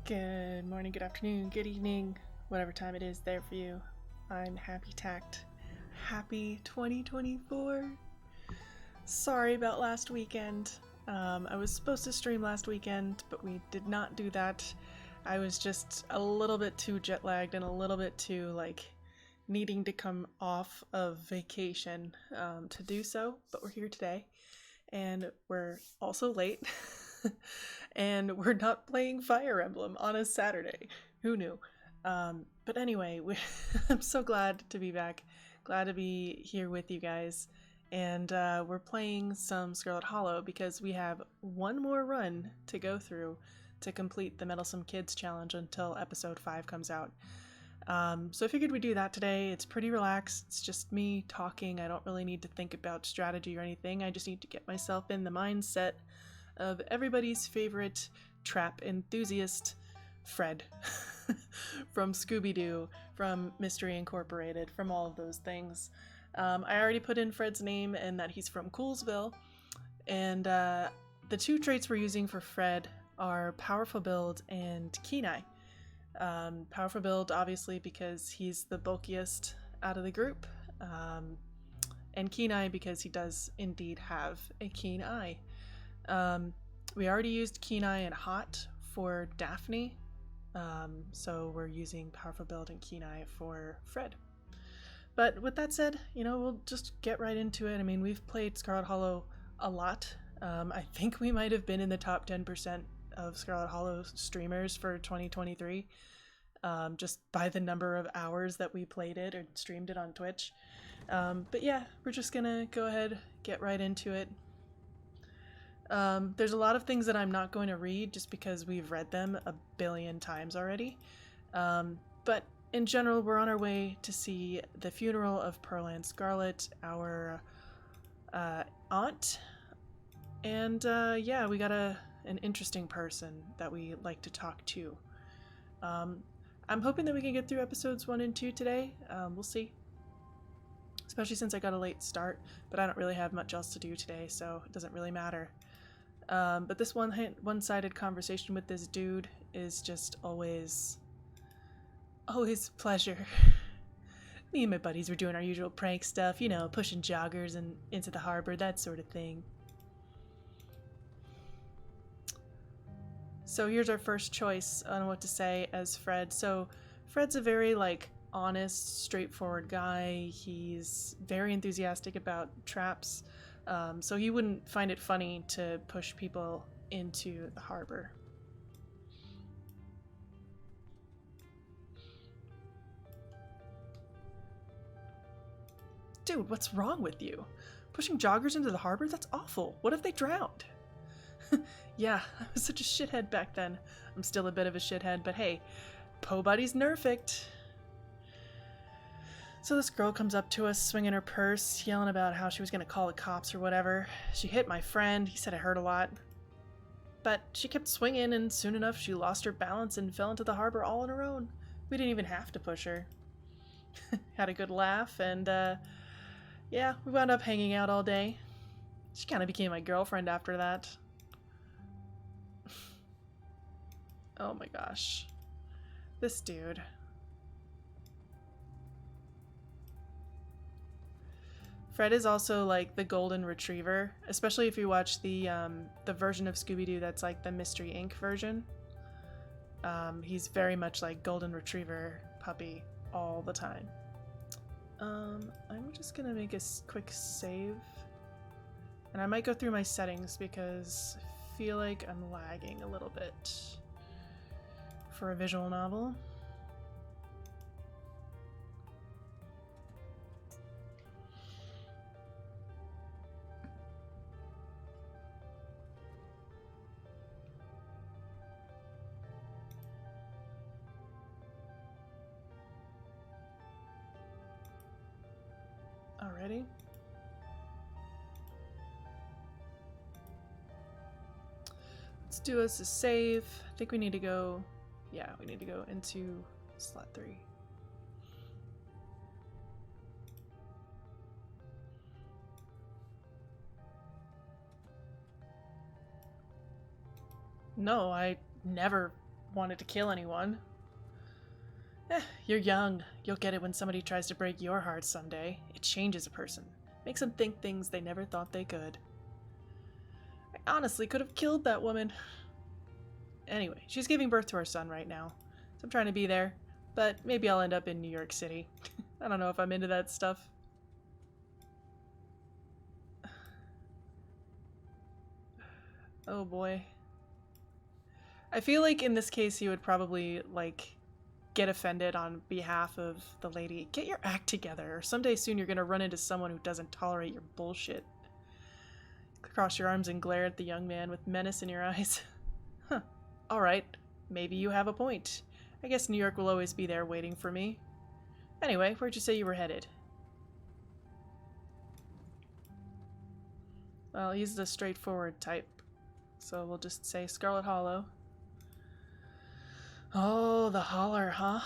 Good morning, good afternoon, good evening, whatever time it is there for you. I'm Happy Tact. Happy 2024. Sorry about last weekend. I was supposed to stream last weekend, but we did not do that. I was just a little bit too jet lagged and a little bit too, needing to come off of vacation to do so, but we're here today. And we're also late. And we're not playing Fire Emblem on a Saturday. Who knew? But anyway, I'm so glad to be back. Glad to be here with you guys. And we're playing some Scarlet Hollow because we have one more run to go through to complete the Meddlesome Kids challenge until episode 5 comes out. So I figured we'd do that today. It's pretty relaxed. It's just me talking. I don't really need to think about strategy or anything. I just need to get myself in the mindset of everybody's favorite trap enthusiast, Fred. From Scooby-Doo, from Mystery Incorporated, from all of those things. I already put in Fred's name and that he's from Coolsville. And the two traits we're using for Fred are Powerful Build and Keen Eye. Powerful Build, obviously, because he's the bulkiest out of the group. And Keen Eye because he does indeed have a keen eye. We already used Keen Eye and Hot for Daphne, so we're using Powerful Build and Keen Eye for Fred. But with that said, we'll just get right into it. I mean, we've played Scarlet Hollow a lot. I think we might have been in the top 10% of Scarlet Hollow streamers for 2023, just by the number of hours that we played it or streamed it on Twitch. But yeah, we're just gonna go ahead, get right into it. There's a lot of things that I'm not going to read just because we've read them a billion times already. But in general, we're on our way to see the funeral of Pearl and Scarlet, our aunt. And yeah, we got an interesting person that we like to talk to. I'm hoping that we can get through episodes 1 and 2 today. We'll see. Especially since I got a late start, but I don't really have much else to do today, so it doesn't really matter. But this one-sided conversation with this dude is just always a pleasure. Me and my buddies were doing our usual prank stuff, pushing joggers and into the harbor, that sort of thing. So here's our first choice on what to say as Fred. So Fred's a very, honest, straightforward guy. He's very enthusiastic about traps. So he wouldn't find it funny to push people into the harbor. Dude, what's wrong with you? Pushing joggers into the harbor? That's awful. What if they drowned? Yeah, I was such a shithead back then. I'm still a bit of a shithead, but hey, Po Buddy's nerfect. So this girl comes up to us, swinging her purse, yelling about how she was going to call the cops or whatever. She hit my friend. He said it hurt a lot. But she kept swinging, and soon enough she lost her balance and fell into the harbor all on her own. We didn't even have to push her. Had a good laugh, and yeah, we wound up hanging out all day. She kind of became my girlfriend after that. Oh my gosh. This dude. Fred is also the golden retriever, especially if you watch the version of Scooby-Doo that's the Mystery Inc. version. He's very much like golden retriever puppy all the time. I'm just gonna make a quick save. And I might go through my settings because I feel like I'm lagging a little bit for a visual novel. Already? Let's do us a save. I think we need to go, yeah, we need to go into slot 3. No, I never wanted to kill anyone. You're young. You'll get it when somebody tries to break your heart someday. It changes a person. Makes them think things they never thought they could. I honestly could have killed that woman. Anyway, she's giving birth to her son right now. So I'm trying to be there. But maybe I'll end up in New York City. I don't know if I'm into that stuff. Oh boy. I feel like in this case he would probably, like, get offended on behalf of the lady. Get your act together, or someday soon you're gonna run into someone who doesn't tolerate your bullshit. Cross your arms and glare at the young man with menace in your eyes. Huh. Alright, maybe you have a point. I guess New York will always be there waiting for me. Anyway, where'd you say you were headed? Well, he's the straightforward type, so we'll just say Scarlet Hollow. Oh, the holler, huh?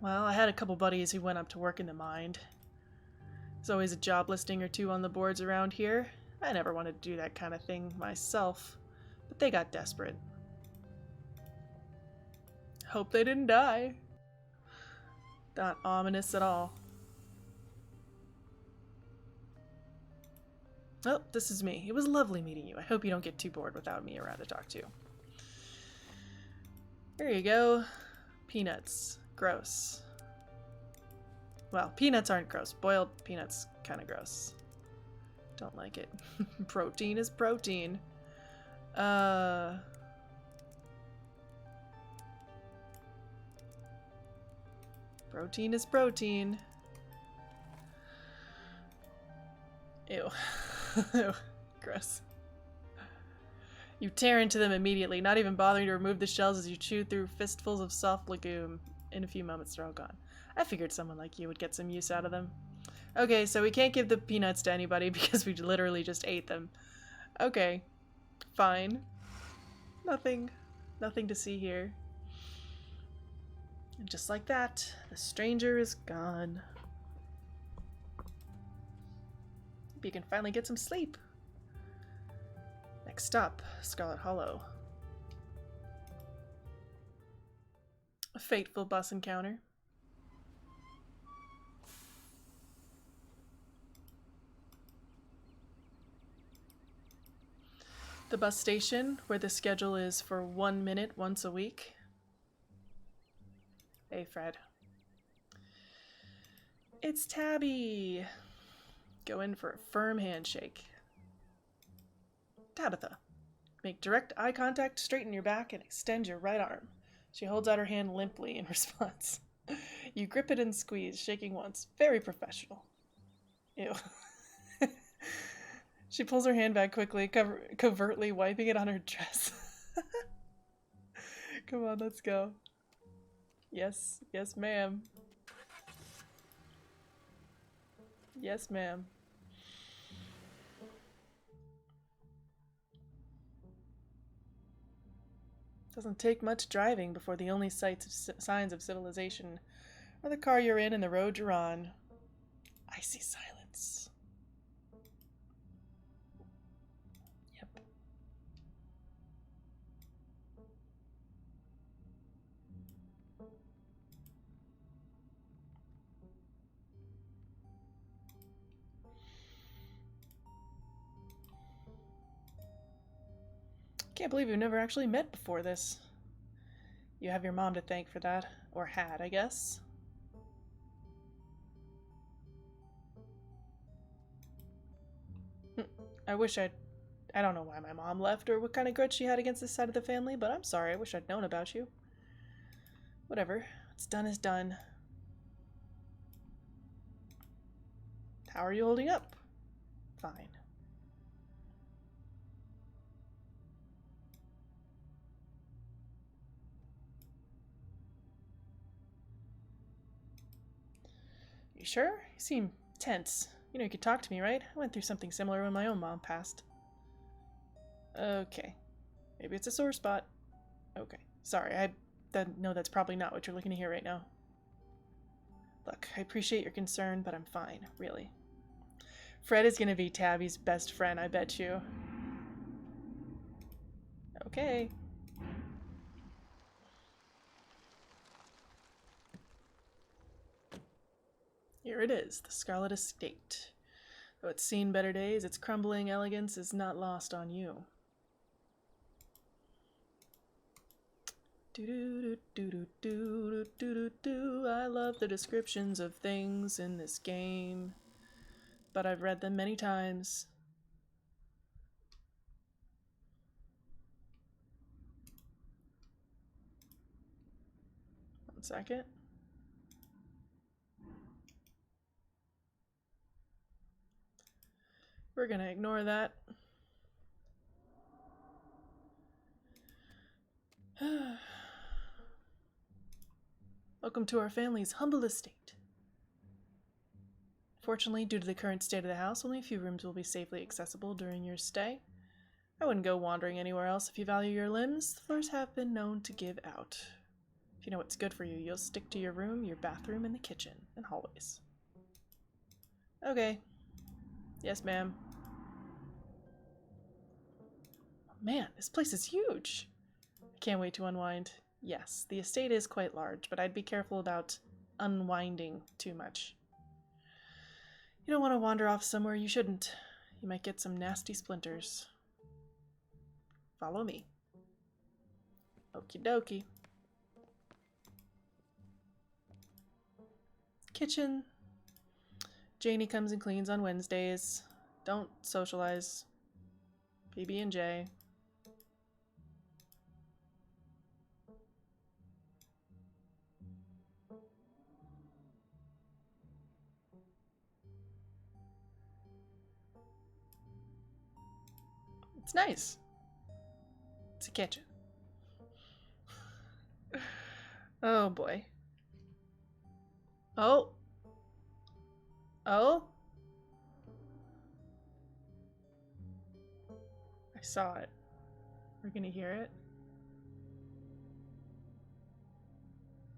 Well, I had a couple buddies who went up to work in the mine. There's always a job listing or two on the boards around here. I never wanted to do that kind of thing myself, but they got desperate. Hope they didn't die. Not ominous at all. Oh, this is me. It was lovely meeting you. I hope you don't get too bored without me around to talk to. There you go. Peanuts. Gross. Well, peanuts aren't gross. Boiled peanuts kind of gross. Don't like it. Protein is protein. Protein is protein. Ew. Ew. Gross. You tear into them immediately, not even bothering to remove the shells as you chew through fistfuls of soft legume. In a few moments, they're all gone. I figured someone like you would get some use out of them. Okay, so we can't give the peanuts to anybody because we literally just ate them. Okay. Fine. Nothing to see here. And just like that, the stranger is gone. You can finally get some sleep. Next stop, Scarlet Hollow. A fateful bus encounter. The bus station, where the schedule is for 1 minute once a week. Hey, Fred. It's Tabby. Go in for a firm handshake. Tabitha. Make direct eye contact, straighten your back, and extend your right arm. She holds out her hand limply in response. You grip it and squeeze, shaking once. Very professional. Ew. She pulls her hand back quickly, covertly wiping it on her dress. Come on, let's go. Yes, yes, ma'am. Yes, ma'am. Doesn't take much driving before the only signs of civilization are the car you're in and the road you're on. Icy silence. Yep. Can't believe we've never actually met before this. You have your mom to thank for that. Or had, I guess. I wish I don't know why my mom left or what kind of grudge she had against this side of the family, but I'm sorry. I wish I'd known about you. Whatever. What's done is done. How are you holding up? Fine. You sure? You seem tense. You know you could talk to me, right? I went through something similar when my own mom passed. Okay. Maybe it's a sore spot. Okay. Sorry, I know that's probably not what you're looking to hear right now. Look, I appreciate your concern, but I'm fine, really. Fred is gonna be Tabby's best friend, I bet you. Okay. Here it is, the Scarlet Estate. Though it's seen better days, its crumbling elegance is not lost on you. Do-do-do-do-do-do-do-do-do. I love the descriptions of things in this game, but I've read them many times. One second. We're gonna ignore that. Welcome to our family's humble estate. Fortunately, due to the current state of the house, only a few rooms will be safely accessible during your stay. I wouldn't go wandering anywhere else if you value your limbs. The floors have been known to give out. If you know what's good for you, you'll stick to your room, your bathroom, and the kitchen, and hallways. Okay. Yes, ma'am. Oh, man, this place is huge. I can't wait to unwind. Yes, the estate is quite large, but I'd be careful about unwinding too much. You don't want to wander off somewhere you shouldn't. You might get some nasty splinters. Follow me. Okie dokie. Kitchen. Janie comes and cleans on Wednesdays. Don't socialize. PB&J. It's nice. It's a kitchen. Oh boy. Oh. Oh. I saw it. We're gonna hear it.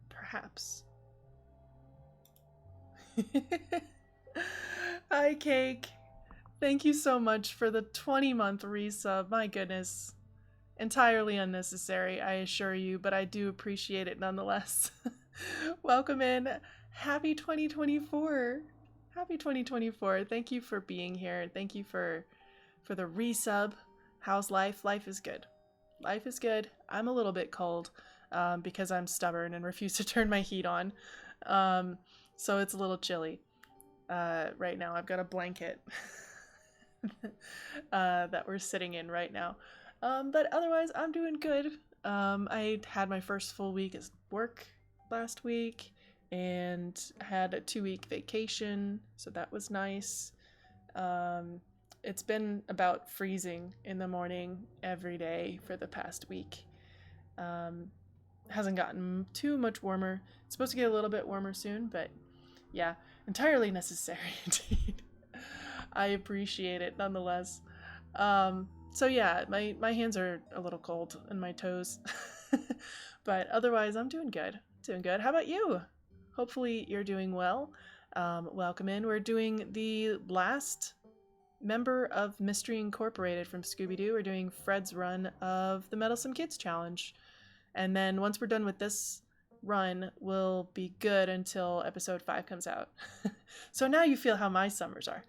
Perhaps. Hi, Cake. Thank you so much for the 20-month resub. My goodness. Entirely unnecessary, I assure you, but I do appreciate it nonetheless. Welcome in. Happy 2024. Happy 2024. Thank you for being here. Thank you for the resub. How's life? Life is good. Life is good. I'm a little bit cold because I'm stubborn and refuse to turn my heat on. So it's a little chilly. Right now I've got a blanket that we're sitting in right now. But otherwise I'm doing good. I had my first full week at work last week and had a 2-week vacation, so that was nice. It's been about freezing in the morning every day for the past week. Hasn't gotten too much warmer. It's supposed to get a little bit warmer soon, but yeah, entirely necessary indeed. I appreciate it nonetheless. So yeah, my hands are a little cold and my toes. But otherwise I'm doing good. Doing good. How about you? Hopefully you're doing well. Welcome in. We're doing the last member of Mystery Incorporated from Scooby-Doo. We're doing Fred's run of the Meddlesome Kids challenge. And then once we're done with this run, we'll be good until episode 5 comes out. So now you feel how my summers are.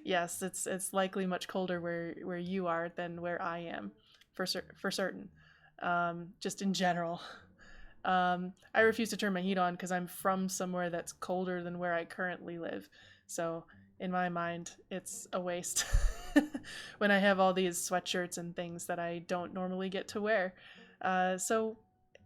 Yes, it's likely much colder where you are than where I am, for certain. Just in general. I refuse to turn my heat on because I'm from somewhere that's colder than where I currently live. So in my mind, it's a waste when I have all these sweatshirts and things that I don't normally get to wear. So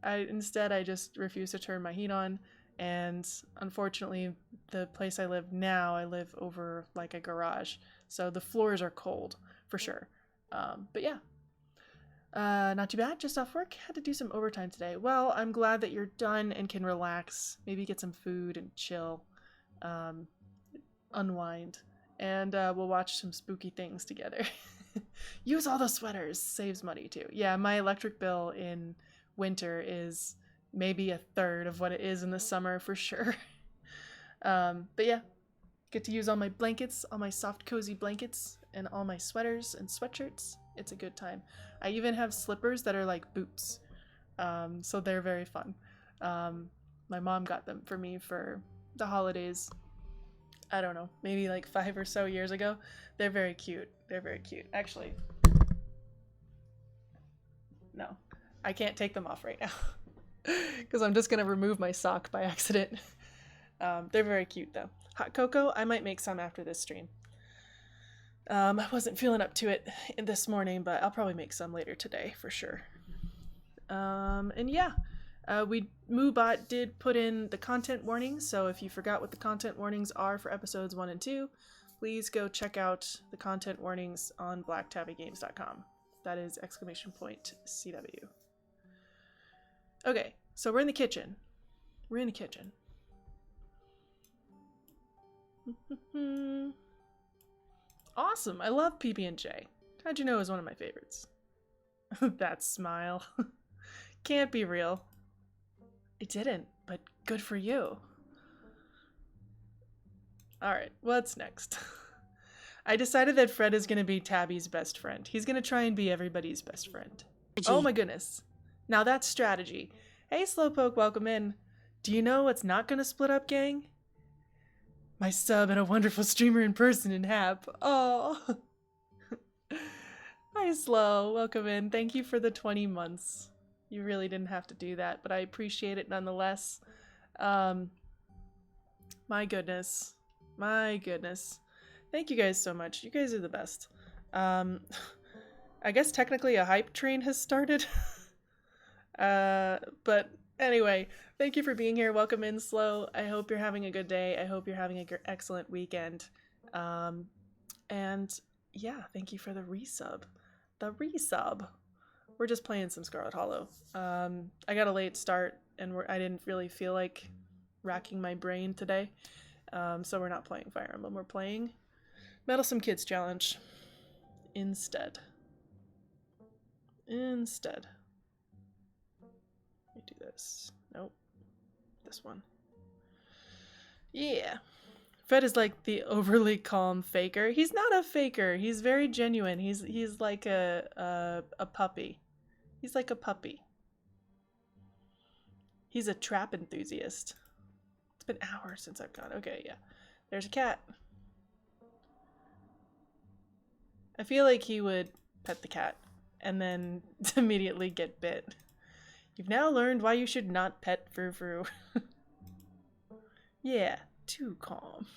instead I just refuse to turn my heat on. And unfortunately, the place I live now, I live over like a garage. So the floors are cold for sure. But yeah. Not too bad, just off work. Had to do some overtime today. Well, I'm glad that you're done and can relax, maybe get some food and chill, unwind, and we'll watch some spooky things together. Use all the sweaters, saves money too. Yeah, my electric bill in winter is maybe a third of what it is in the summer for sure. But yeah, get to use all my blankets, all my soft cozy blankets, and all my sweaters and sweatshirts. It's a good time. I even have slippers that are like boots, so they're very fun. My mom got them for me for the holidays, I don't know, maybe like 5 or so years ago. They're very cute. They're very cute. Actually, no, I can't take them off right now because I'm just going to remove my sock by accident. They're very cute though. Hot cocoa, I might make some after this stream. I wasn't feeling up to it this morning, but I'll probably make some later today for sure. And yeah, Moobot did put in the content warnings, so if you forgot what the content warnings are for episodes 1 and 2, please go check out the content warnings on blacktabbygames.com. That is !CW. Okay, so we're in the kitchen. We're in the kitchen. Awesome, I love PB&J. How'd you know it was one of my favorites? That smile. Can't be real. It didn't, but good for you. Alright, what's next? I decided that Fred is going to be Tabby's best friend. He's going to try and be everybody's best friend. Oh my goodness. Now that's strategy. Hey Slowpoke, welcome in. Do you know what's not going to split up, gang? My sub and a wonderful streamer in person in Hap. Oh. Hi Slow, welcome in. Thank you for the 20 months. You really didn't have to do that, but I appreciate it nonetheless. My goodness. My goodness. Thank you guys so much. You guys are the best. I guess technically a hype train has started. But anyway, thank you for being here. Welcome in, Slow. I hope you're having a good day. I hope you're having an excellent weekend. And yeah, thank you for the resub. The resub. We're just playing some Scarlet Hollow. I got a late start, and I didn't really feel like racking my brain today. So we're not playing Fire Emblem. We're playing Meddlesome Kids Challenge instead. Let me do this. Nope. This one. Yeah. Fred is like the overly calm faker. He's not a faker. He's very genuine. He's like a puppy. He's like a puppy. He's a trap enthusiast. It's been hours since I've gone. Okay, yeah. There's a cat. I feel like he would pet the cat and then immediately get bit. You've now learned why you should not pet Frou-Frou. Yeah, too calm.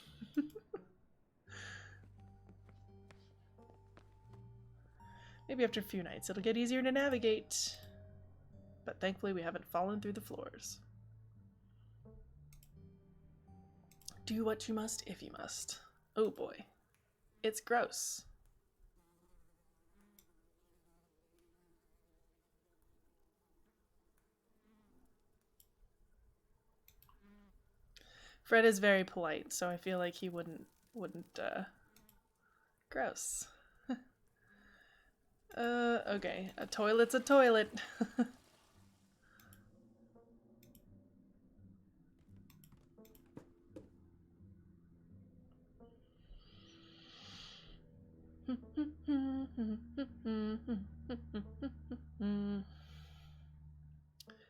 Maybe after a few nights it'll get easier to navigate. But thankfully we haven't fallen through the floors. Do what you must if you must. Oh boy. It's gross. Fred is very polite, so I feel like he wouldn't, gross. Okay, a toilet's a toilet.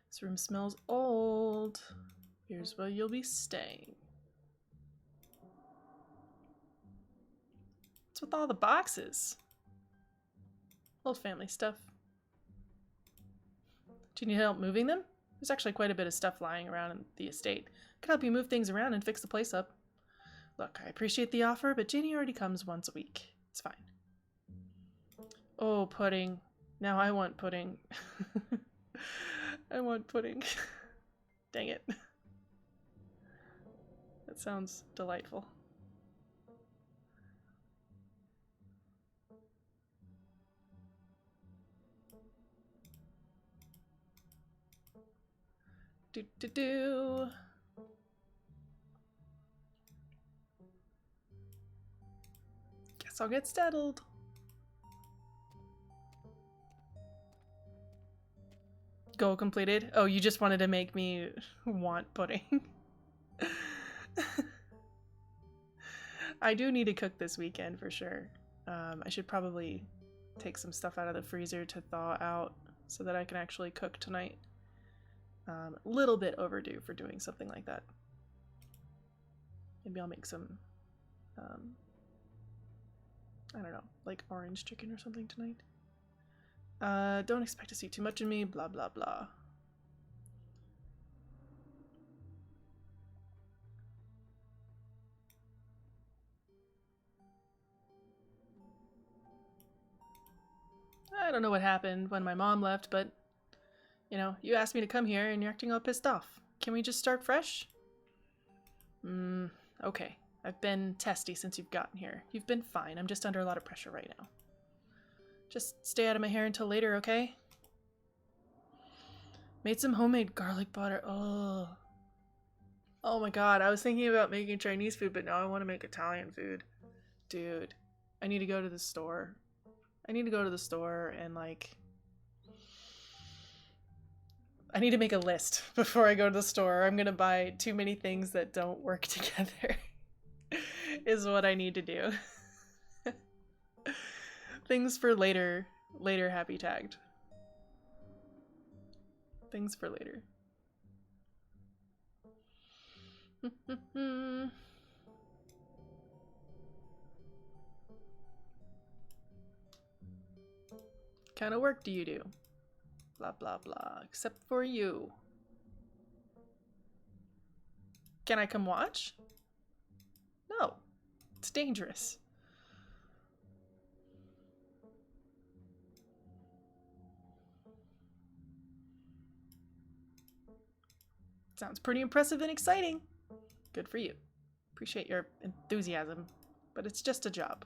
This room smells old. Here's where you'll be staying. What's with all the boxes? Old family stuff. Do you need help moving them? There's actually quite a bit of stuff lying around in the estate. I could help you move things around and fix the place up. Look, I appreciate the offer, but Ginny already comes once a week. It's fine. Oh, pudding. Now I want pudding. I want pudding. Dang it. That sounds delightful. Do. Guess I'll get settled. Goal completed. Oh, you just wanted to make me want pudding. I do need to cook this weekend for sure. I should probably take some stuff out of the freezer to thaw out so that I can actually cook tonight. A little bit overdue for doing something like that. Maybe I'll make some, I don't know, like orange chicken or something tonight. Don't expect to see too much of me, blah, blah, blah. I don't know what happened when my mom left, but, you know, you asked me to come here and you're acting all pissed off. Can we just start fresh? Okay. I've been testy since you've gotten here. You've been fine. I'm just under a lot of pressure right now. Just stay out of my hair until later, okay? Made some homemade garlic butter. Oh. Oh my god, I was thinking about making Chinese food, but now I want to make Italian food. Dude, I need to go to the store. I need to go to the store and, like... I need to make a list before I go to the store. I'm gonna buy too many things that don't work together. Is what I need to do. Things for later. Later happy tagged. Things for later. Kind of work do you do? Blah, blah, blah. Except for you. Can I come watch? No. It's dangerous. Sounds pretty impressive and exciting. Good for you. Appreciate your enthusiasm, but it's just a job.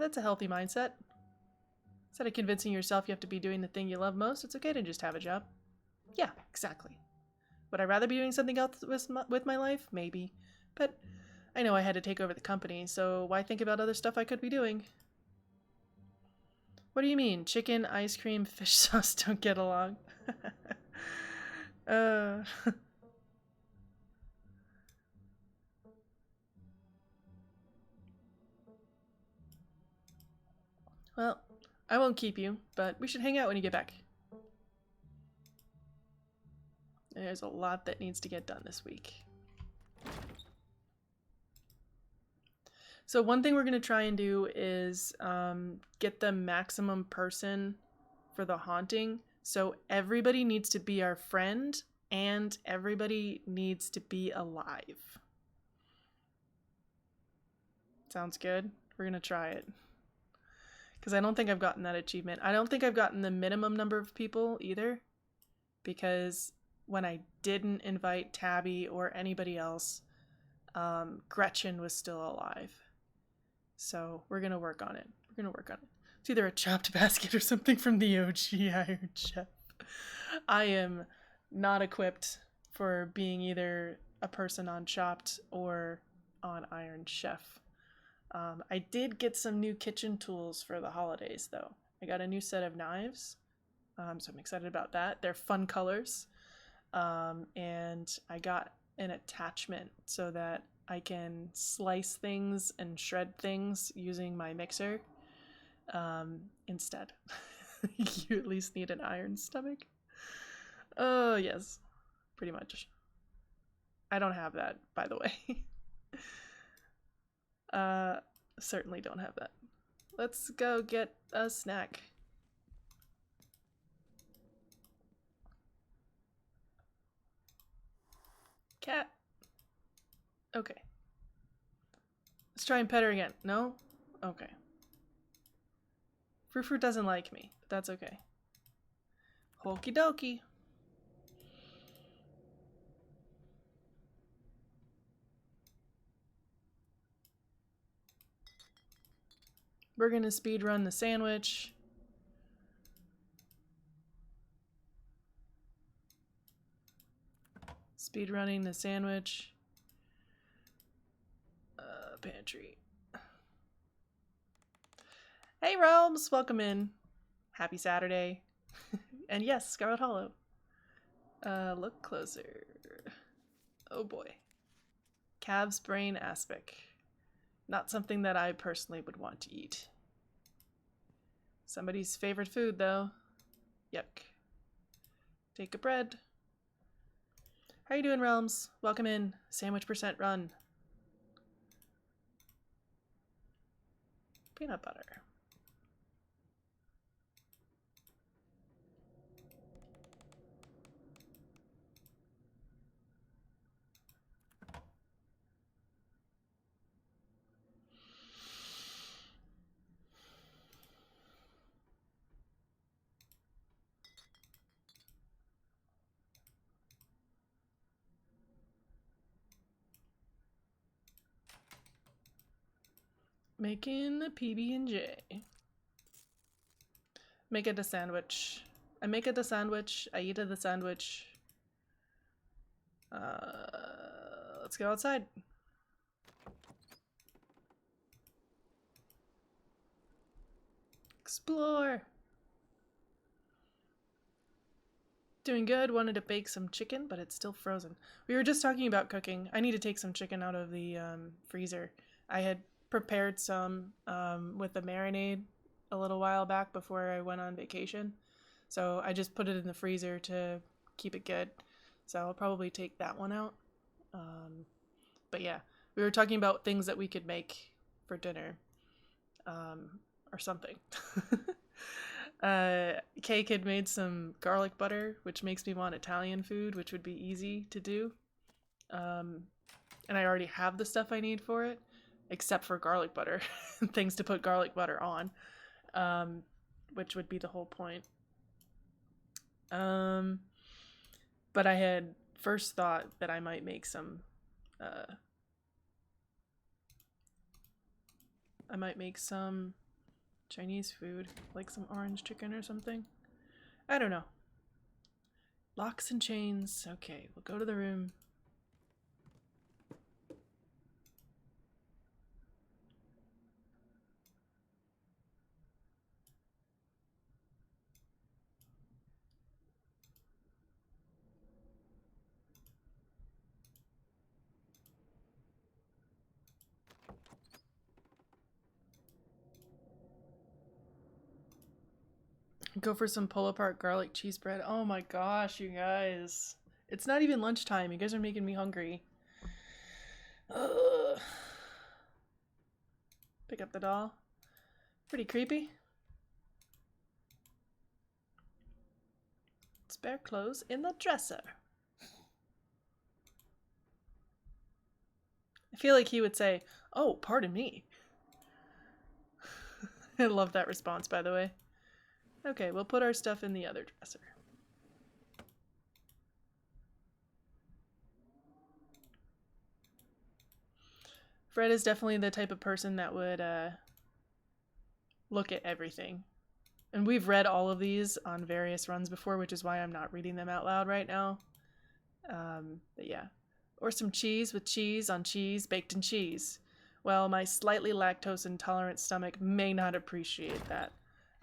That's a healthy mindset. Instead of convincing yourself you have to be doing the thing you love most, it's okay to just have a job. Yeah, exactly. Would I rather be doing something else with my life? Maybe. But I know I had to take over the company, so why think about other stuff I could be doing? What do you mean? Chicken, ice cream, fish sauce don't get along? Well, I won't keep you, but we should hang out when you get back. There's a lot that needs to get done this week. So one thing we're going to try and do is get the maximum person for the haunting. So everybody needs to be our friend and everybody needs to be alive. Sounds good? We're going to try it. Because I don't think I've gotten that achievement. I don't think I've gotten the minimum number of people either. Because when I didn't invite Tabby or anybody else, Gretchen was still alive. So we're going to work on it. We're going to work on it. It's either a chopped basket or something from the OG Iron Chef. I am not equipped for being either a person on Chopped or on Iron Chef. I did get some new kitchen tools for the holidays, though. I got a new set of knives, so I'm excited about that. They're fun colors. And I got an attachment so that I can slice things and shred things using my mixer instead. You at least need an iron stomach. Oh, yes. Pretty much. I don't have that, by the way. Certainly don't have that. Let's go get a snack. Cat. Okay. Let's try and pet her again. No? Okay. Frou-Frou doesn't like me, but that's okay. Okie dokie. We're gonna speed run the sandwich. Speed running the sandwich. Pantry. Hey Realms, welcome in. Happy Saturday. And yes, Scarlet Hollow. Look closer. Oh boy. Calf's brain aspic. Not something that I personally would want to eat. Somebody's favorite food, though. Yuck. Take a bread. How you doing, Realms? Welcome in. Sandwich percent run. Peanut butter. Making the PB&J. Make it a sandwich. I make it a sandwich. I eat it a sandwich. Let's go outside. Explore. Doing good. Wanted to bake some chicken, but it's still frozen. We were just talking about cooking. I need to take some chicken out of the freezer. I had prepared some with a marinade a little while back before I went on vacation. So I just put it in the freezer to keep it good. So I'll probably take that one out. But yeah, we were talking about things that we could make for dinner or something. Cake had made some garlic butter, which makes me want Italian food, which would be easy to do. And I already have the stuff I need for it, except for garlic butter, things to put garlic butter on, which would be the whole point. But I had first thought that I might make some, Chinese food, like some orange chicken or something. I don't know. Locks and chains. Okay, we'll go to the room. Go for some pull-apart garlic cheese bread. Oh my gosh, you guys. It's not even lunchtime. You guys are making me hungry. Ugh. Pick up the doll. Pretty creepy. Spare clothes in the dresser. I feel like he would say, "Oh, pardon me." I love that response, by the way. Okay, we'll put our stuff in the other dresser. Fred is definitely the type of person that would look at everything. And we've read all of these on various runs before, which is why I'm not reading them out loud right now. But yeah. Or some cheese with cheese on cheese, baked in cheese. Well, my slightly lactose intolerant stomach may not appreciate that.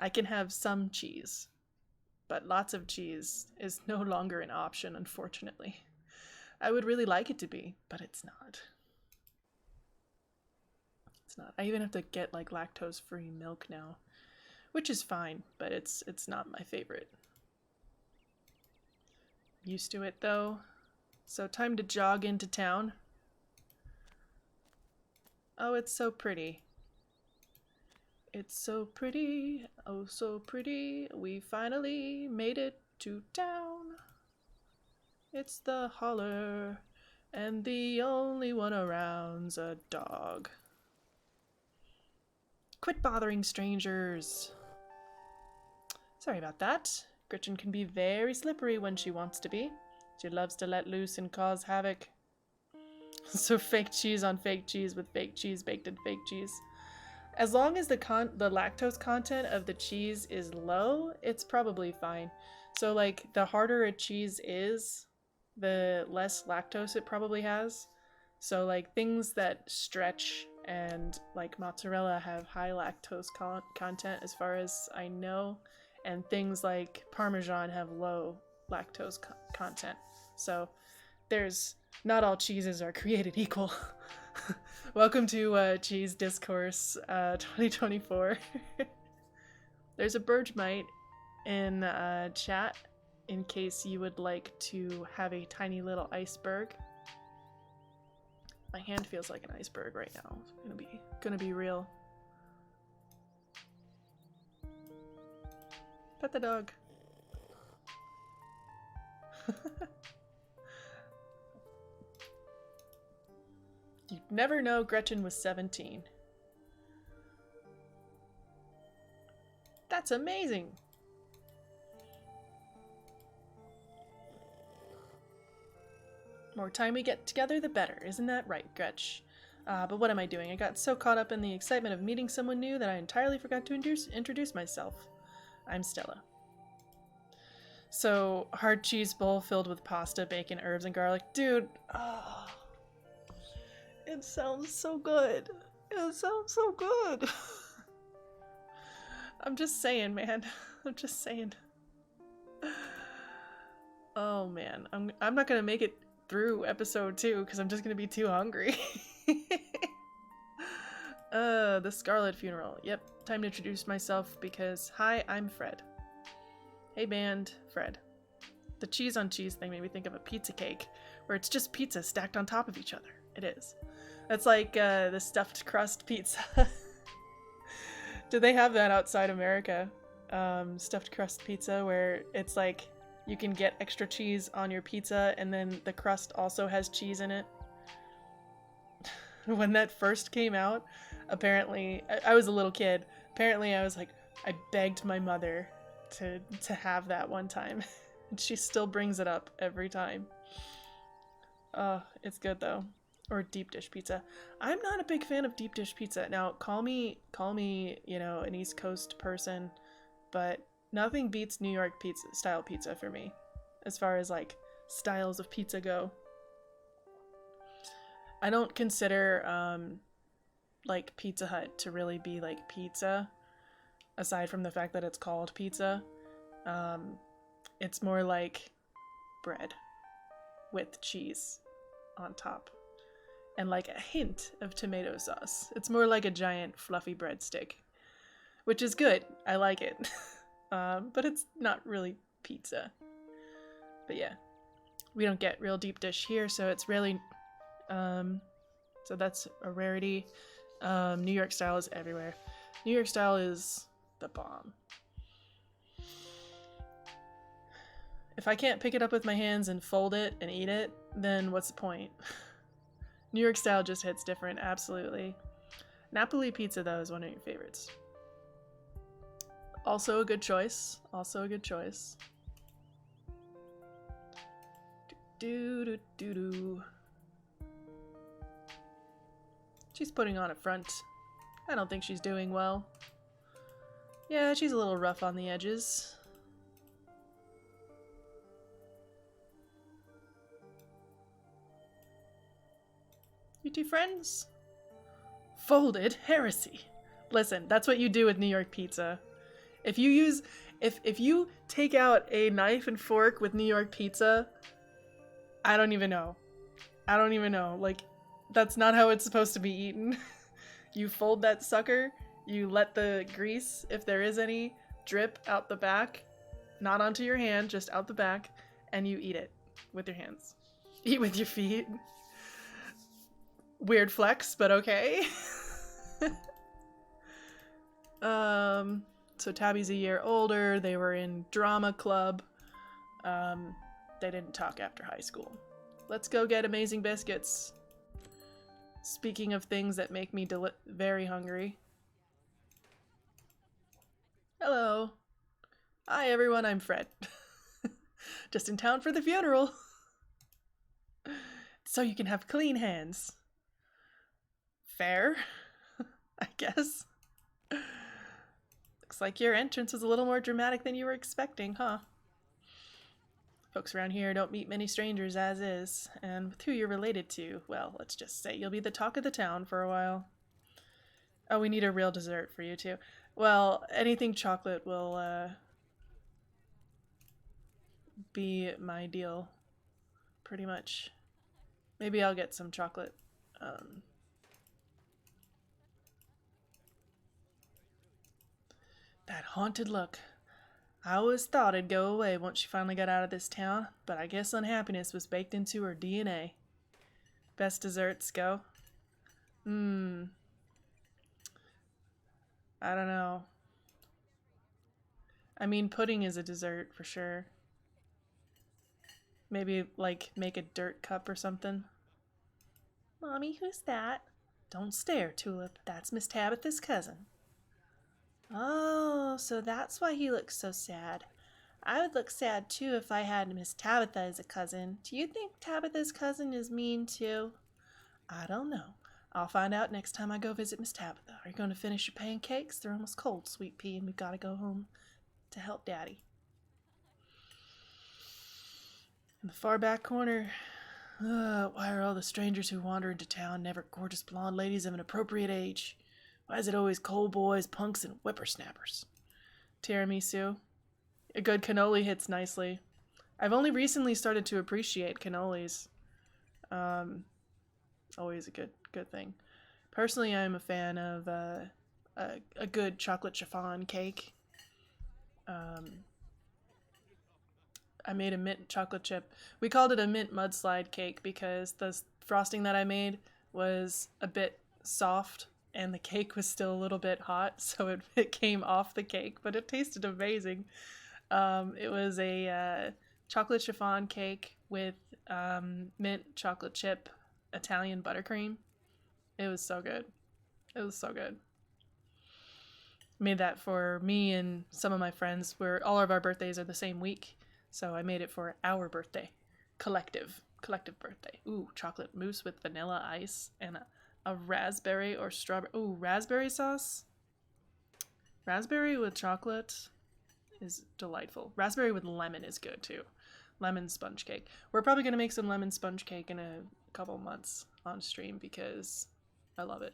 I can have some cheese, but lots of cheese is no longer an option, unfortunately. I would really like it to be, but it's not. It's not. I even have to get like lactose-free milk now, which is fine, but it's not my favorite. Used to it though. So time to jog into town. Oh, it's so pretty. It's so pretty, oh so pretty, we finally made it to town. It's the holler, and the only one around's a dog. Quit bothering strangers. Sorry about that. Gretchen can be very slippery when she wants to be. She loves to let loose and cause havoc. So fake cheese on fake cheese with fake cheese baked in fake cheese. As long as the lactose content of the cheese is low, it's probably fine. So like the harder a cheese is, the less lactose it probably has. So like things that stretch and like mozzarella have high lactose content as far as I know, and things like Parmesan have low lactose content. So there's not all cheeses are created equal. Welcome to Cheese Discourse 2024. There's a Burgemite in chat. in case you would like to have a tiny little iceberg. My hand feels like an iceberg right now. It's gonna be real. Pet the dog. You'd never know Gretchen was 17. That's amazing. More time we get together, the better. Isn't that right, Gretch? But what am I doing? I got so caught up in the excitement of meeting someone new that I entirely forgot to introduce myself. I'm Stella. So, hard cheese bowl filled with pasta, bacon, herbs, and garlic. Dude, oh, it sounds so good. It sounds so good. I'm just saying, man. I'm just saying. Oh, man. I'm not gonna make it through episode 2 because I'm just gonna be too hungry. The Scarlet Funeral. Yep, time to introduce myself because, hi, I'm Fred. Hey band, Fred. The cheese on cheese thing made me think of a pizza cake, where it's just pizza stacked on top of each other. It is. That's like the stuffed crust pizza. Do they have that outside America? Stuffed crust pizza, where it's like you can get extra cheese on your pizza and then the crust also has cheese in it. When that first came out, apparently, I was a little kid. Apparently I was like, I begged my mother to have that one time. And she still brings it up every time. Oh, it's good though. Or deep dish pizza. I'm not a big fan of deep dish pizza. Now, call me, you know, an East Coast person, but nothing beats New York style pizza for me, as far as like styles of pizza go. I don't consider like Pizza Hut to really be like pizza, aside from the fact that it's called pizza. It's more like bread with cheese on top and like a hint of tomato sauce. It's more like a giant fluffy breadstick, which is good. I like it. But it's not really pizza. But yeah, we don't get real deep dish here, so it's really so that's a rarity. New York style is everywhere. New York style is the bomb. If I can't pick it up with my hands and fold it and eat it, then what's the point? New York style just hits different, absolutely. Napoli pizza, though, is one of your favorites. Also a good choice. Also a good choice. Do-do-do-do. She's putting on a front. I don't think she's doing well. Yeah, she's a little rough on the edges. You two friends? Folded heresy. Listen, that's what you do with New York pizza. If you take out a knife and fork with New York pizza, I don't even know. I don't even know. Like, that's not how it's supposed to be eaten. You fold that sucker, you let the grease, if there is any, drip out the back, not onto your hand, just out the back, and you eat it with your hands. Eat with your feet. Weird flex, but okay. So Tabby's a year older. They were in drama club. They didn't talk after high school. Let's go get amazing biscuits. Speaking of things that make me very hungry. Hello. Hi everyone, I'm Fred. Just in town for the funeral. So you can have clean hands. Fair, I guess. Looks like your entrance was a little more dramatic than you were expecting, huh? Folks around here don't meet many strangers as is, and with who you're related to, well, let's just say you'll be the talk of the town for a while. Oh, we need a real dessert for you too. Well, anything chocolate will be my deal, pretty much. Maybe I'll get some chocolate. That haunted look. I always thought it'd go away once she finally got out of this town, but I guess unhappiness was baked into her DNA. Best desserts go? I don't know. I mean, pudding is a dessert for sure. Maybe, like, make a dirt cup or something. Mommy, who's that? Don't stare, Tulip. That's Miss Tabitha's cousin. Oh, so that's why he looks so sad. I would look sad too if I had Miss Tabitha as a cousin. Do you think Tabitha's cousin is mean too? I don't know. I'll find out next time I go visit Miss Tabitha. Are you going to finish your pancakes? They're almost cold, Sweet Pea, and we've got to go home to help Daddy. In the far back corner, why are all the strangers who wander into town never gorgeous blonde ladies of an appropriate age? Why is it always coal boys, punks, and whippersnappers? Tiramisu. A good cannoli hits nicely. I've only recently started to appreciate cannolis. Always a good thing. Personally, I'm a fan of a good chocolate chiffon cake. I made a mint chocolate chip. We called it a mint mudslide cake because the frosting that I made was a bit soft and the cake was still a little bit hot, so it came off the cake, but it tasted amazing. It was a chocolate chiffon cake with mint chocolate chip Italian buttercream. It was so good. It was so good. Made that for me and some of my friends, where all of our birthdays are the same week. So I made it for our birthday. Collective birthday. Ooh, chocolate mousse with vanilla ice and a raspberry or strawberry. Ooh, raspberry sauce. Raspberry with chocolate is delightful. Raspberry with lemon is good too. Lemon sponge cake. We're probably going to make some lemon sponge cake in a couple months on stream because I love it.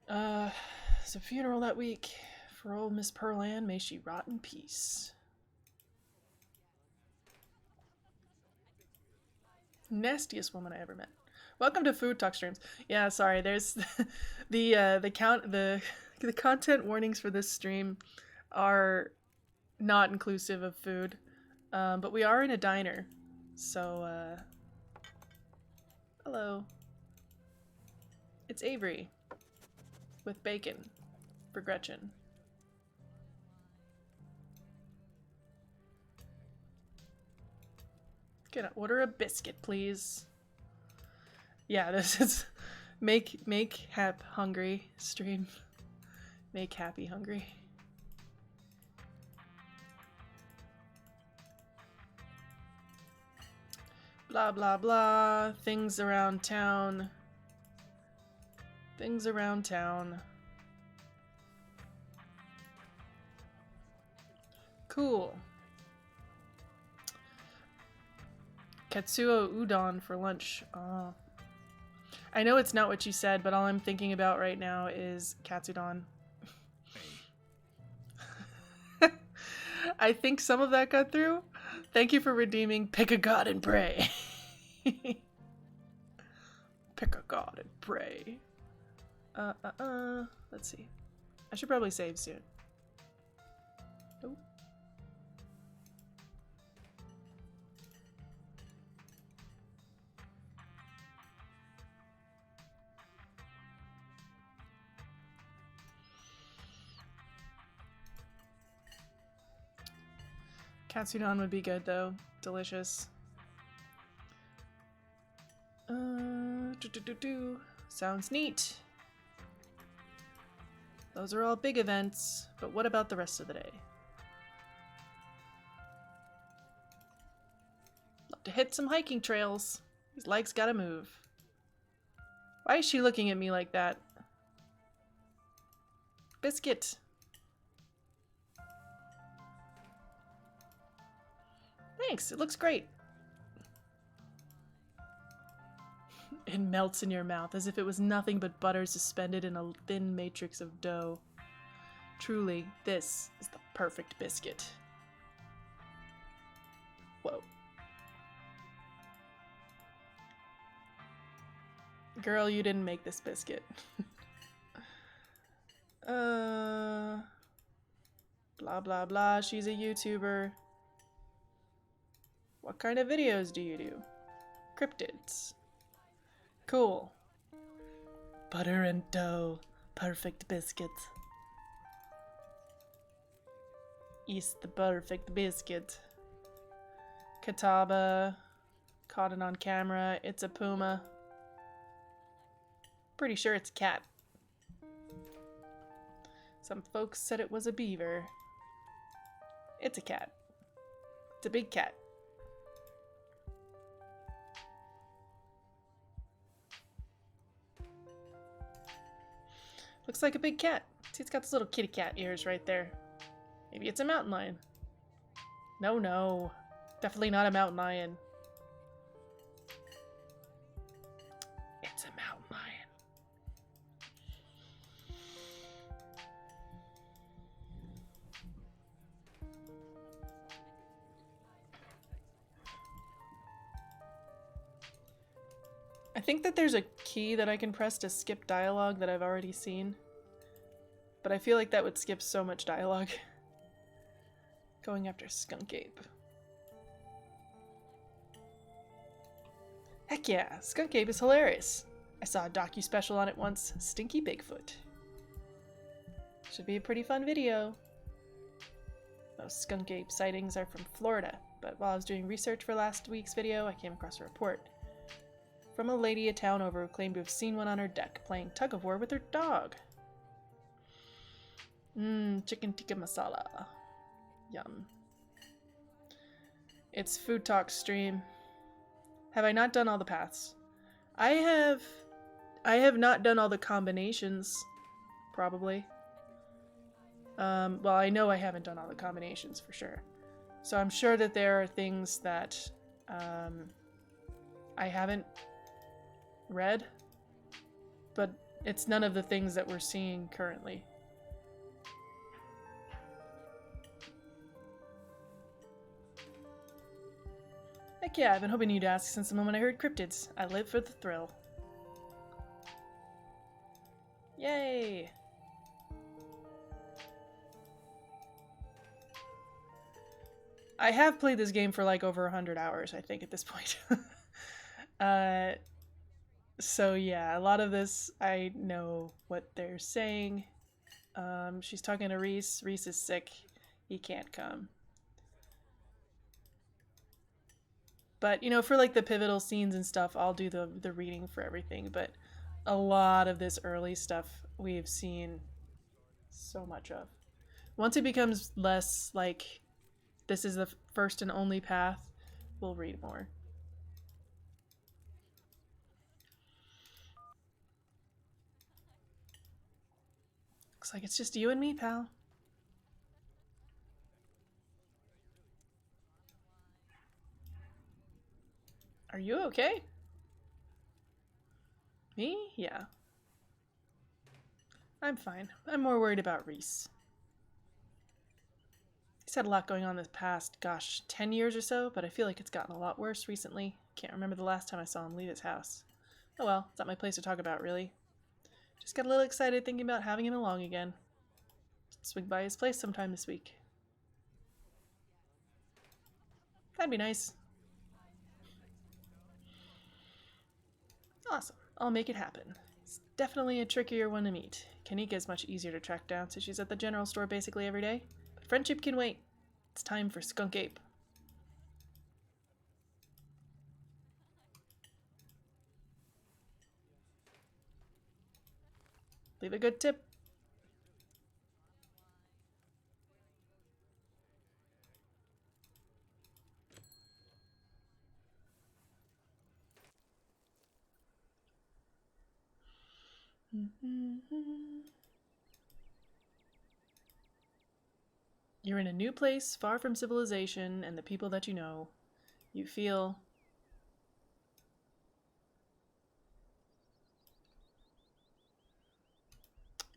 It's a funeral that week for old Miss Pearl Ann. May she rot in peace. Nastiest woman I ever met. Welcome to Food Talk Streams. Yeah, sorry. There's the content warnings for this stream are not inclusive of food, but we are in a diner, so hello. It's Avery with bacon for Gretchen. Can I order a biscuit, please? Yeah, this is make hap hungry stream. Make happy hungry. Blah blah blah. Things around town. Things around town. Cool. Katsuo udon for lunch. Oh. I know it's not what you said, but all I'm thinking about right now is katsudon. I think some of that got through. Thank you for redeeming Pick a God and Pray. Pick a God and Pray. Let's see. I should probably save soon. Nope. Katsudon would be good though. Delicious. Sounds neat. Those are all big events, but what about the rest of the day? Love to hit some hiking trails. These legs gotta move. Why is she looking at me like that? Biscuit. Thanks, it looks great. It melts in your mouth as if it was nothing but butter suspended in a thin matrix of dough. Truly, this is the perfect biscuit. Whoa. Girl, you didn't make this biscuit. Blah Blah blah blah, she's a YouTuber. What kind of videos do you do? Cryptids. Cool. Butter and dough. Perfect biscuit. Eat the perfect biscuit. Kataba. Caught it on camera. It's a puma. Pretty sure it's a cat. Some folks said it was a beaver. It's a cat. It's a big cat. Looks like a big cat. See, it's got those little kitty cat ears right there. Maybe it's a mountain lion. No, no. Definitely not a mountain lion. It's a mountain lion. I think that there's a key that I can press to skip dialogue that I've already seen. But I feel like that would skip so much dialogue. Going after Skunk Ape. Heck yeah, Skunk Ape is hilarious. I saw a docu-special on it once, Stinky Bigfoot. Should be a pretty fun video. Most Skunk Ape sightings are from Florida, but while I was doing research for last week's video, I came across a report from a lady a town over who claimed to have seen one on her deck playing tug-of-war with her dog. Chicken tikka masala. Yum. It's Food Talk stream. Have I not done all the paths? I have not done all the combinations, probably. Well, I know I haven't done all the combinations for sure. So I'm sure that there are things that I haven't read, but it's none of the things that we're seeing currently. Heck yeah, I've been hoping you'd ask since the moment I heard cryptids. I live for the thrill. Yay! I have played this game for like over 100 hours, I think, at this point. So yeah, a lot of this, I know what they're saying. She's talking to Reese. Reese is sick. He can't come. But, you know, for like the pivotal scenes and stuff, I'll do the reading for everything. But a lot of this early stuff we've seen so much of. Once it becomes less like this is the first and only path, we'll read more. Looks like it's just you and me, pal. Are you okay? Me? Yeah. I'm fine. I'm more worried about Reese. He's had a lot going on this past, gosh, 10 years or so, but I feel like it's gotten a lot worse recently. Can't remember the last time I saw him leave his house. Oh well, it's not my place to talk about, really. Just got a little excited thinking about having him along again. Swing by his place sometime this week. That'd be nice. Awesome. I'll make it happen. It's definitely a trickier one to meet. Kanika's much easier to track down since she's at the general store basically every day. But friendship can wait. It's time for Skunk Ape. Leave a good tip. You're in a new place, far from civilization and the people that you know. You feel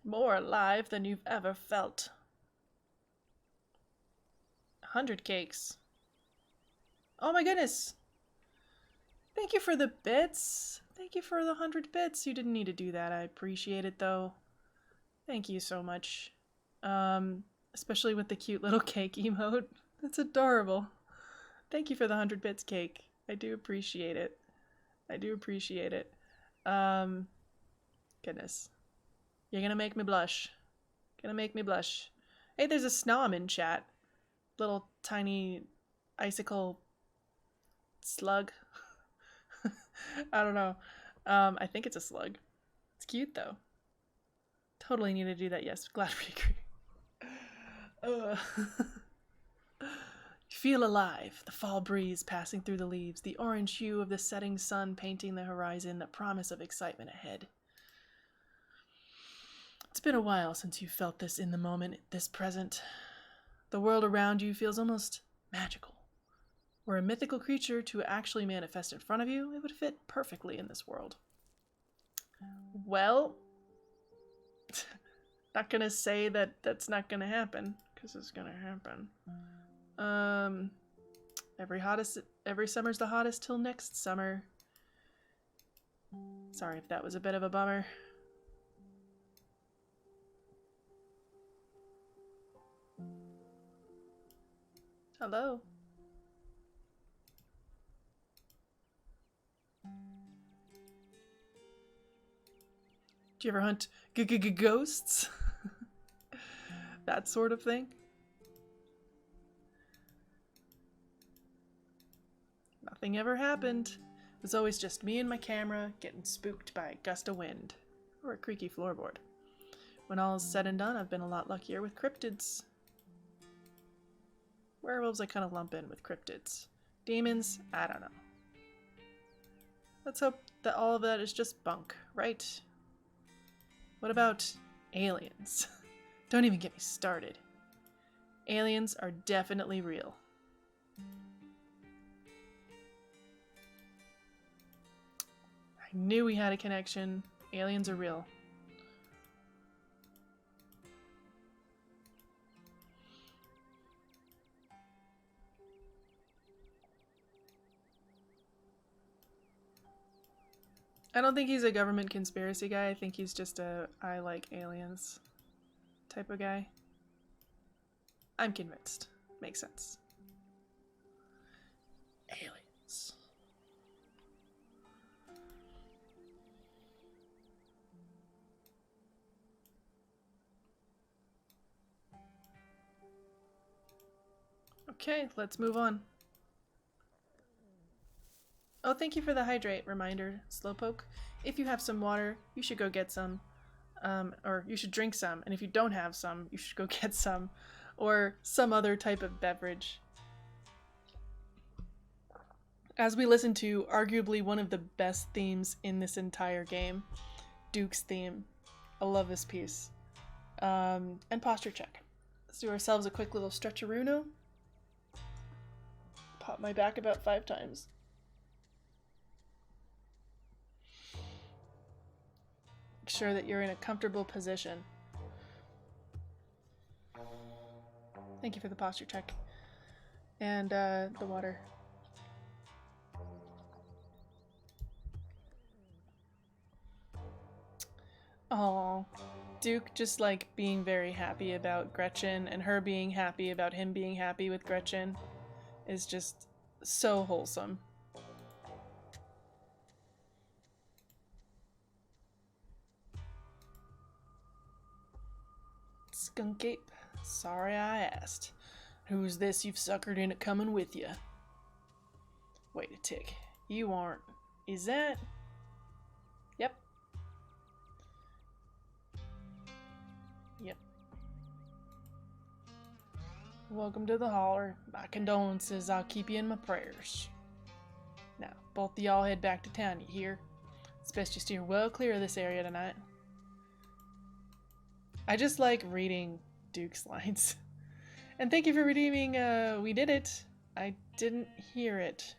more alive than you've ever felt. 100 cakes. Oh my goodness! Thank you for the bits. Thank you for the 100 bits. You didn't need to do that. I appreciate it though. Thank you so much. Especially with the cute little cake emote. That's adorable. Thank you for the 100 bits cake. I do appreciate it. I do appreciate it. Goodness. You're gonna make me blush. Gonna make me blush. Hey, there's a snom in chat. Little tiny icicle slug. I don't know. I think it's a slug. It's cute though. Totally need to do that. Yes, glad we agree. Feel alive, the fall breeze passing through the leaves, the orange hue of the setting sun painting the horizon, the promise of excitement ahead. It's been a while since you felt this in the moment, this present. The world around you feels almost magical. Were a mythical creature to actually manifest in front of you, it would fit perfectly in this world. Well, not gonna say that that's not gonna happen, because it's gonna happen. Every summer's the hottest till next summer. Sorry if that was a bit of a bummer. Hello. Do you ever hunt ghosts? That sort of thing? Nothing ever happened. It was always just me and my camera getting spooked by a gust of wind or a creaky floorboard. When all is said and done, I've been a lot luckier with cryptids. Werewolves I kind of lump in with cryptids. Demons, I don't know. Let's hope that all of that is just bunk, right? What about aliens? Don't even get me started. Aliens are definitely real. I knew we had a connection. Aliens are real. I don't think he's a government conspiracy guy. I think he's just a I like aliens type of guy. I'm convinced. Makes sense. Aliens. Okay, let's move on. Oh, thank you for the hydrate reminder, Slowpoke. If you have some water, you should go get some. Or you should drink some. And if you don't have some, you should go get some. Or some other type of beverage. As we listen to arguably one of the best themes in this entire game, Duke's theme. I love this piece. And posture check. Let's do ourselves a quick little stretcharuno. Pop my back about 5 times. Make sure that you're in a comfortable position. Thank you for the posture check. And the water. Oh, Duke just like being very happy about Gretchen and her being happy about him being happy with Gretchen is just so wholesome. Skunk Ape, sorry I asked. Who's this you've suckered into coming with you? Wait a tick. You aren't. Is that? Yep. Yep. Welcome to the holler. My condolences. I'll keep you in my prayers. Now, both of y'all head back to town, you hear? It's best you steer well clear of this area tonight. I just like reading Duke's lines. And thank you for redeeming, we did it. I didn't hear it.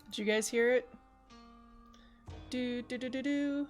Did you guys hear it? Do do do do do.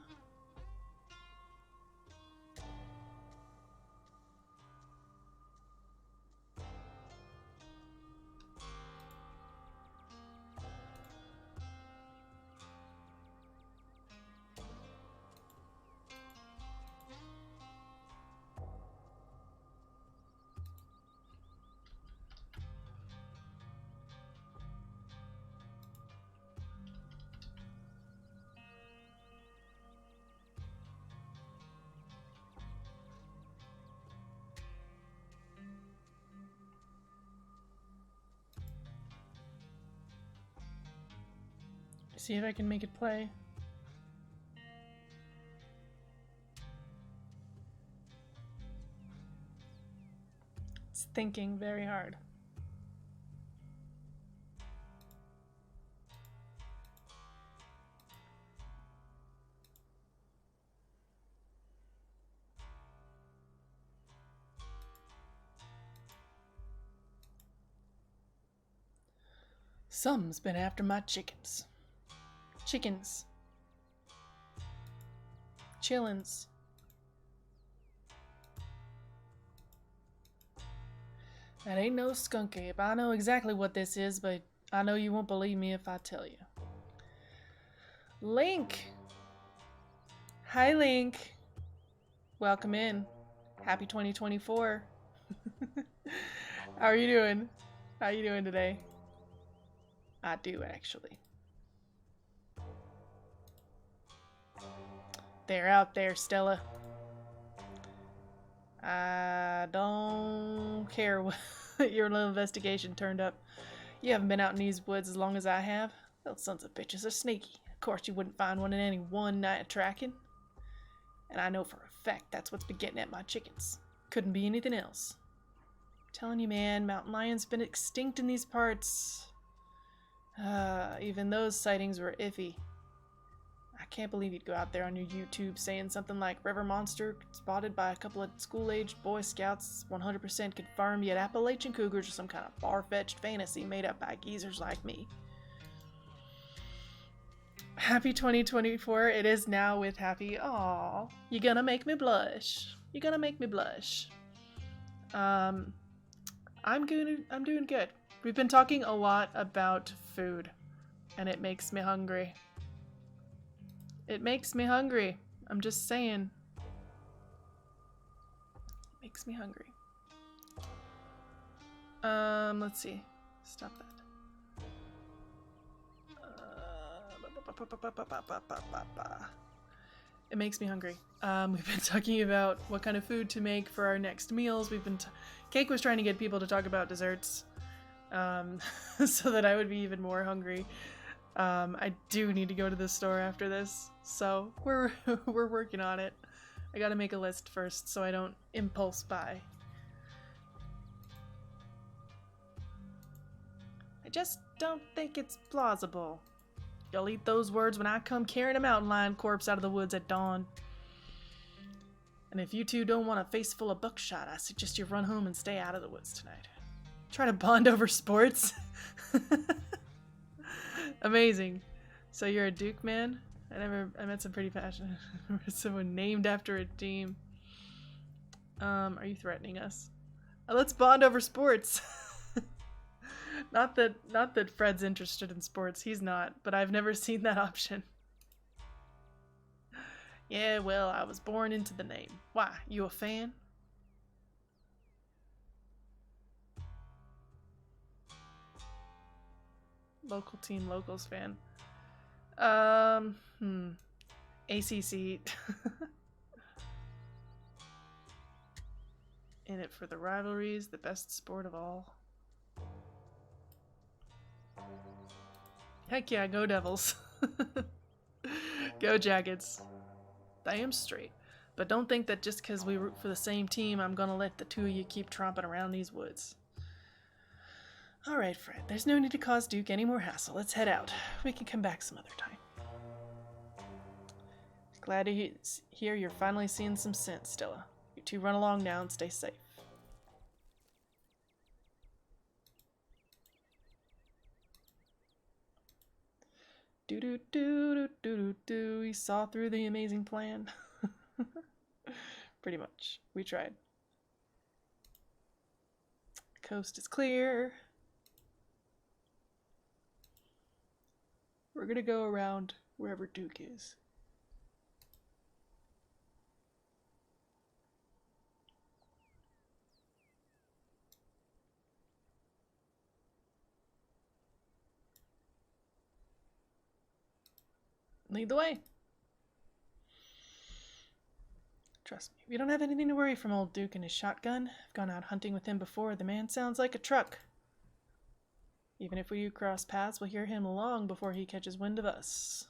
See if I can make it play. It's thinking very hard. Some's been after my chickens. Chickens. Chillins. That ain't no skunk ape. I know exactly what this is, but I know you won't believe me if I tell you. Link! Hi, Link. Welcome in. Happy 2024. How are you doing? How are you doing today? I do, actually. They're out there, Stella. I don't care what your little investigation turned up. You haven't been out in these woods as long as I have. Those sons of bitches are sneaky. Of course you wouldn't find one in any one night of tracking. And I know for a fact that's what's been getting at my chickens. Couldn't be anything else. I'm telling you, man, mountain lions been extinct in these parts. Even those sightings were iffy. I can't believe you'd go out there on your YouTube saying something like river monster spotted by a couple of school-aged Boy Scouts 100% confirm, yet Appalachian cougars are some kind of far-fetched fantasy made up by geezers like me. Happy 2024. It is now with happy. Aw, you're gonna make me blush. You're gonna make me blush. I'm doing good. We've been talking a lot about food, and it makes me hungry. It makes me hungry. I'm just saying. It makes me hungry. Let's see. Stop that. It makes me hungry. We've been talking about what kind of food to make for our next meals. Cake was trying to get people to talk about desserts, so that I would be even more hungry. I do need to go to the store after this, so we're working on it. I gotta make a list first so I don't impulse buy. I just don't think it's plausible. You'll eat those words when I come carrying a mountain lion corpse out of the woods at dawn. And if you two don't want a face full of buckshot, I suggest you run home and stay out of the woods tonight. Try to bond over sports? Amazing. So you're a Duke man? I met some pretty passionate someone named after a team. Are you threatening us? Let's bond over sports. Not that Fred's interested in sports. He's not, but I've never seen that option. Yeah, well, I was born into the name. Why? You a fan? Local team, locals fan. ACC. In it for the rivalries, the best sport of all. Heck yeah, go Devils. Go Jackets. Damn straight. But don't think that just because we root for the same team, I'm gonna let the two of you keep tromping around these woods. Alright, Fred, there's no need to cause Duke any more hassle. Let's head out. We can come back some other time. Glad to hear you're finally seeing some sense, Stella. You two run along now and stay safe. Do. We saw through the amazing plan. Pretty much. We tried. Coast is clear. We're gonna go around wherever Duke is. Lead the way. Trust me, we don't have anything to worry from old Duke and his shotgun. I've gone out hunting with him before. The man sounds like a truck. Even if we do cross paths, we'll hear him long before he catches wind of us.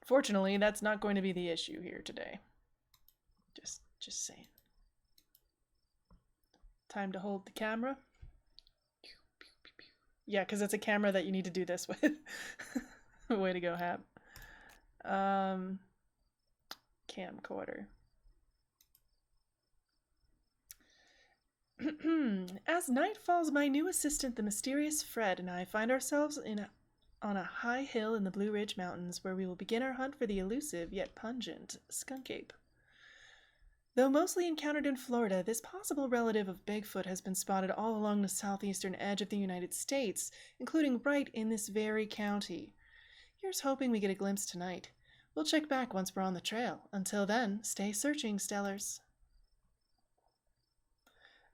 Fortunately, that's not going to be the issue here today. Just saying. Time to hold the camera. Yeah, because it's a camera that you need to do this with. Way to go, Hap. Camcorder. As night falls, my new assistant, the mysterious Fred, and I find ourselves on a high hill in the Blue Ridge Mountains, where we will begin our hunt for the elusive yet pungent skunk ape. Though mostly encountered in Florida, this possible relative of Bigfoot has been spotted all along the southeastern edge of the United States, including right in this very county. Here's hoping we get a glimpse tonight. We'll check back once we're on the trail. Until then, stay searching, Stellars.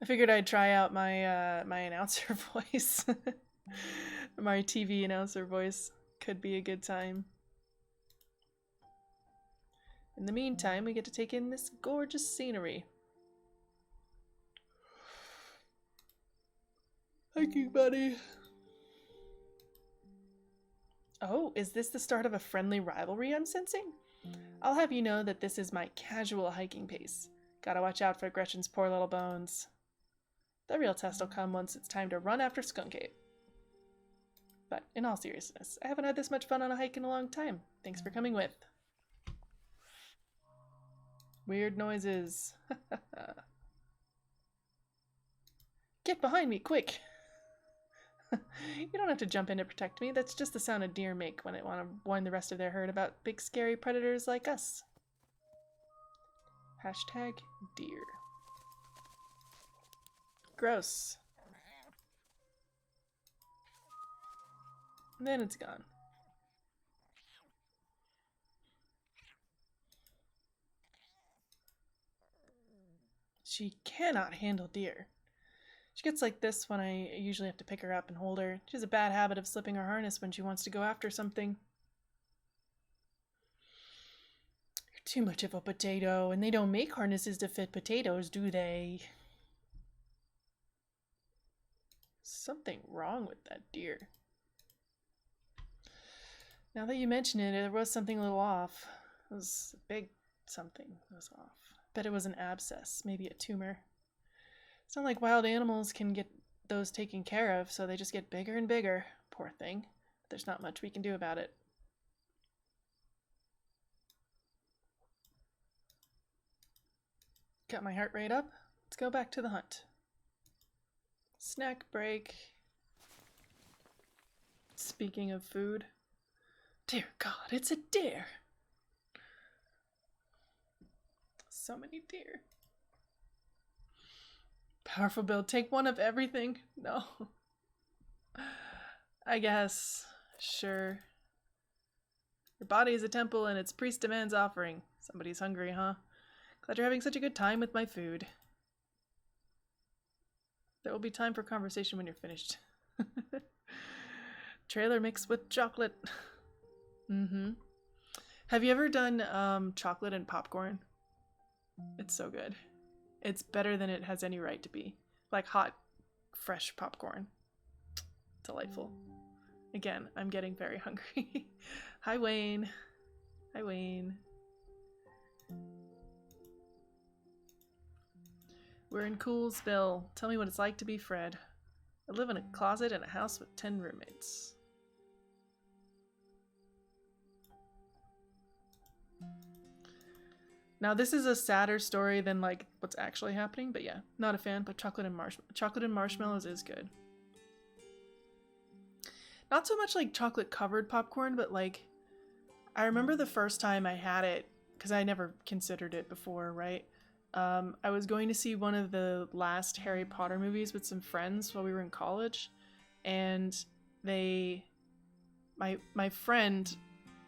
I figured I'd try out my my announcer voice. My TV announcer voice could be a good time. In the meantime, we get to take in this gorgeous scenery. Hiking buddy. Oh, is this the start of a friendly rivalry I'm sensing? I'll have you know that this is my casual hiking pace. Gotta watch out for Gretchen's poor little bones. The real test will come once it's time to run after Skunk Ape. But in all seriousness, I haven't had this much fun on a hike in a long time. Thanks for coming with. Weird noises. Get behind me, quick! You don't have to jump in to protect me. That's just the sound a deer make when they want to warn the rest of their herd about big scary predators like us. Hashtag deer. Gross. And then it's gone. She cannot handle deer. She gets like this when I usually have to pick her up and hold her. She has a bad habit of slipping her harness when she wants to go after something. You're too much of a potato, and they don't make harnesses to fit potatoes, do they? Something wrong with that deer. Now that you mention it, there was something a little off. It was a big something that was off. Bet it was an abscess, maybe a tumor. It's not like wild animals can get those taken care of, so they just get bigger and bigger. Poor thing. There's not much we can do about it. Got my heart rate up. Let's go back to the hunt. Snack break. Speaking of food. Dear God, it's a deer. So many deer. Powerful build. Take one of everything. No. I guess. Sure. Your body is a temple and its priest demands offering. Somebody's hungry, huh? Glad you're having such a good time with my food. There will be time for conversation when you're finished. Trailer mixed with chocolate. Mm-hmm. Have you ever done chocolate and popcorn? It's so good. It's better than it has any right to be. Like hot, fresh popcorn. Delightful. Again, I'm getting very hungry. Hi, Wayne. Hi, Wayne. We're in Coolsville. Tell me what it's like to be Fred. I live in a closet in a house with 10 roommates. Now this is a sadder story than like what's actually happening, but yeah, not a fan, but chocolate and marshmallows is good. Not so much like chocolate covered popcorn, but like I remember the first time I had it, because I never considered it before, right? I was going to see one of the last Harry Potter movies with some friends while we were in college, and my friend,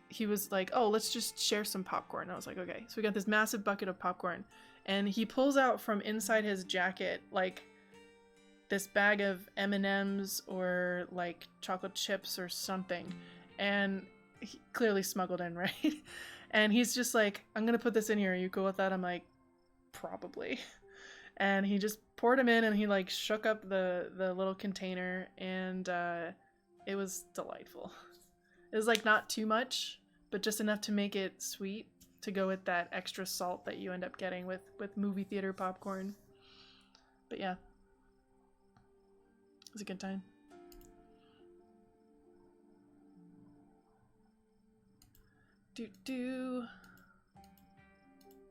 he was like, oh, let's just share some popcorn. And I was like, okay. So we got this massive bucket of popcorn, and he pulls out from inside his jacket like this bag of M&Ms or like chocolate chips or something, and he clearly smuggled in, right? And he's just like, I'm gonna put this in here, are you cool with that? I'm like, probably. And he just poured him in, and he like shook up the little container, and it was delightful. It was like not too much, but just enough to make it sweet, to go with that extra salt that you end up getting with movie theater popcorn. But yeah, it was a good time.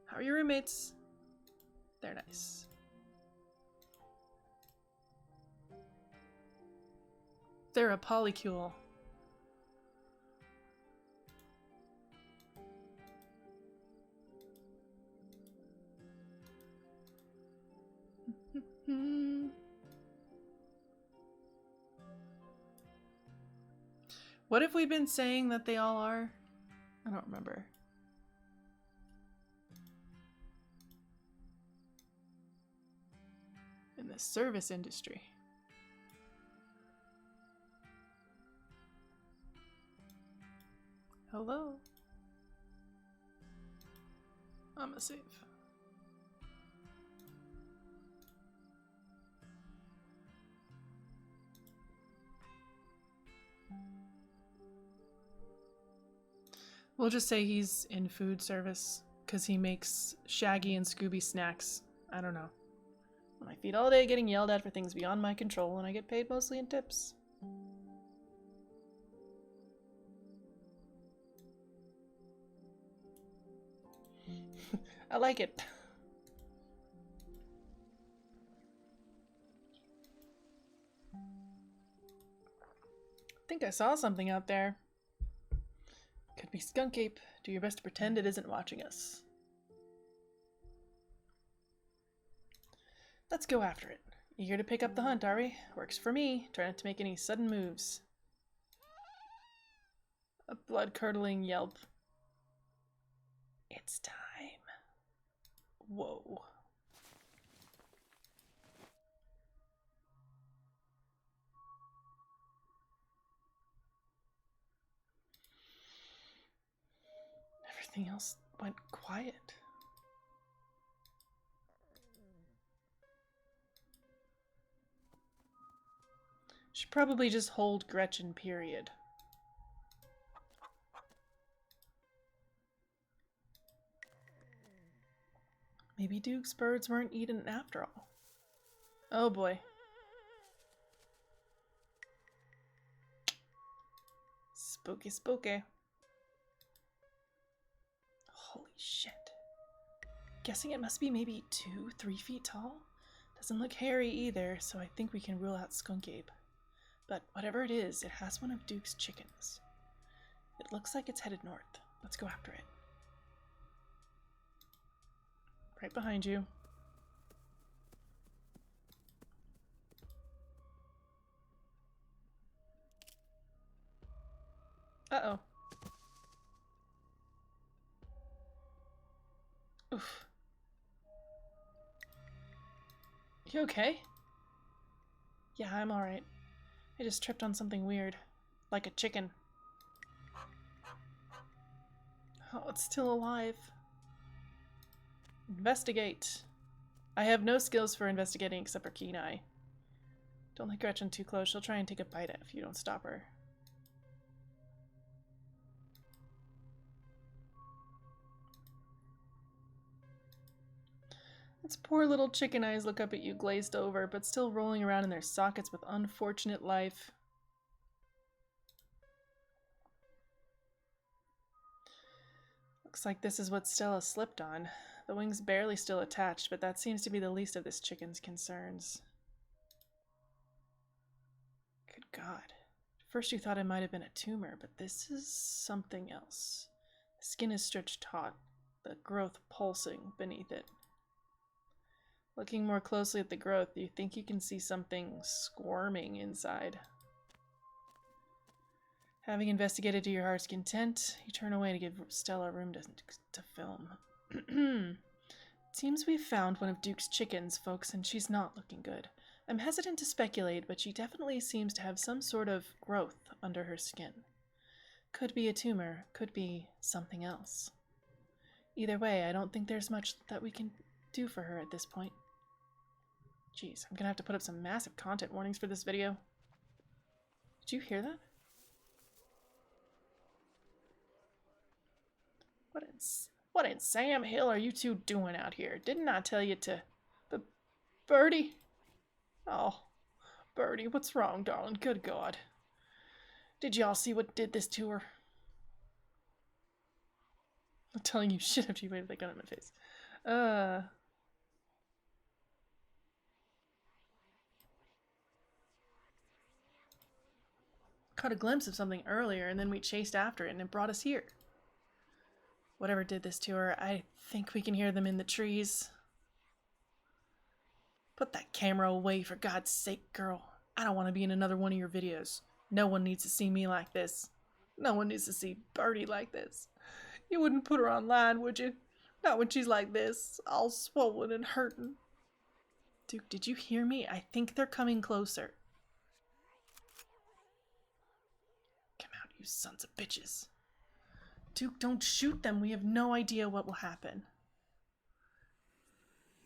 How are your roommates? They're nice. They're a polycule. What have we been saying that they all are? I don't remember. In the service industry. Hello? I'm a save. We'll just say he's in food service because he makes Shaggy and Scooby snacks. I don't know. I feed all day getting yelled at for things beyond my control, and I get paid mostly in tips. I like it. I think I saw something out there. Could be Skunk Ape. Do your best to pretend it isn't watching us. Let's go after it. Eager to pick up the hunt, are we? Works for me. Try not to make any sudden moves. A blood-curdling yelp. It's time. Whoa. Everything else went quiet. Should probably just hold Gretchen, period. Maybe Duke's birds weren't eaten after all. Oh boy. Spooky, spooky. Holy shit. Guessing it must be maybe 2-3 feet tall? Doesn't look hairy either, so I think we can rule out Skunk Ape. But whatever it is, it has one of Duke's chickens. It looks like it's headed north. Let's go after it. Right behind you. Uh-oh. Oof. You okay? Yeah, I'm alright. I just tripped on something weird. Like a chicken. Oh, it's still alive. Investigate. I have no skills for investigating except for Keen Eye. Don't let Gretchen too close. She'll try and take a bite if you don't stop her. Its poor little chicken eyes look up at you glazed over, but still rolling around in their sockets with unfortunate life. Looks like this is what Stella slipped on. The wing's barely still attached, but that seems to be the least of this chicken's concerns. Good God. At first you thought it might have been a tumor, but this is something else. The skin is stretched taut, the growth pulsing beneath it. Looking more closely at the growth, you think you can see something squirming inside. Having investigated to your heart's content, you turn away to give Stella room to film. It seems we've found one of Duke's chickens, folks, and she's not looking good. I'm hesitant to speculate, but she definitely seems to have some sort of growth under her skin. Could be a tumor, could be something else. Either way, I don't think there's much that we can do for her at this point. Jeez, I'm gonna have to put up some massive content warnings for this video. Did you hear that? What in Sam Hill are you two doing out here? Didn't I tell you to... But Birdie? Oh, Birdie, what's wrong, darling? Good God. Did y'all see what did this to her? I'm telling you shit after you waved that gun at my face. Caught a glimpse of something earlier, and then we chased after it, and it brought us here. Whatever did this to her, I think we can hear them in the trees. Put that camera away, for God's sake, girl. I don't want to be in another one of your videos. No one needs to see me like this. No one needs to see Birdie like this. You wouldn't put her online, would you? Not when she's like this, all swollen and hurting. Duke, did you hear me? I think they're coming closer. Come out, you sons of bitches. Duke, don't shoot them. We have no idea what will happen.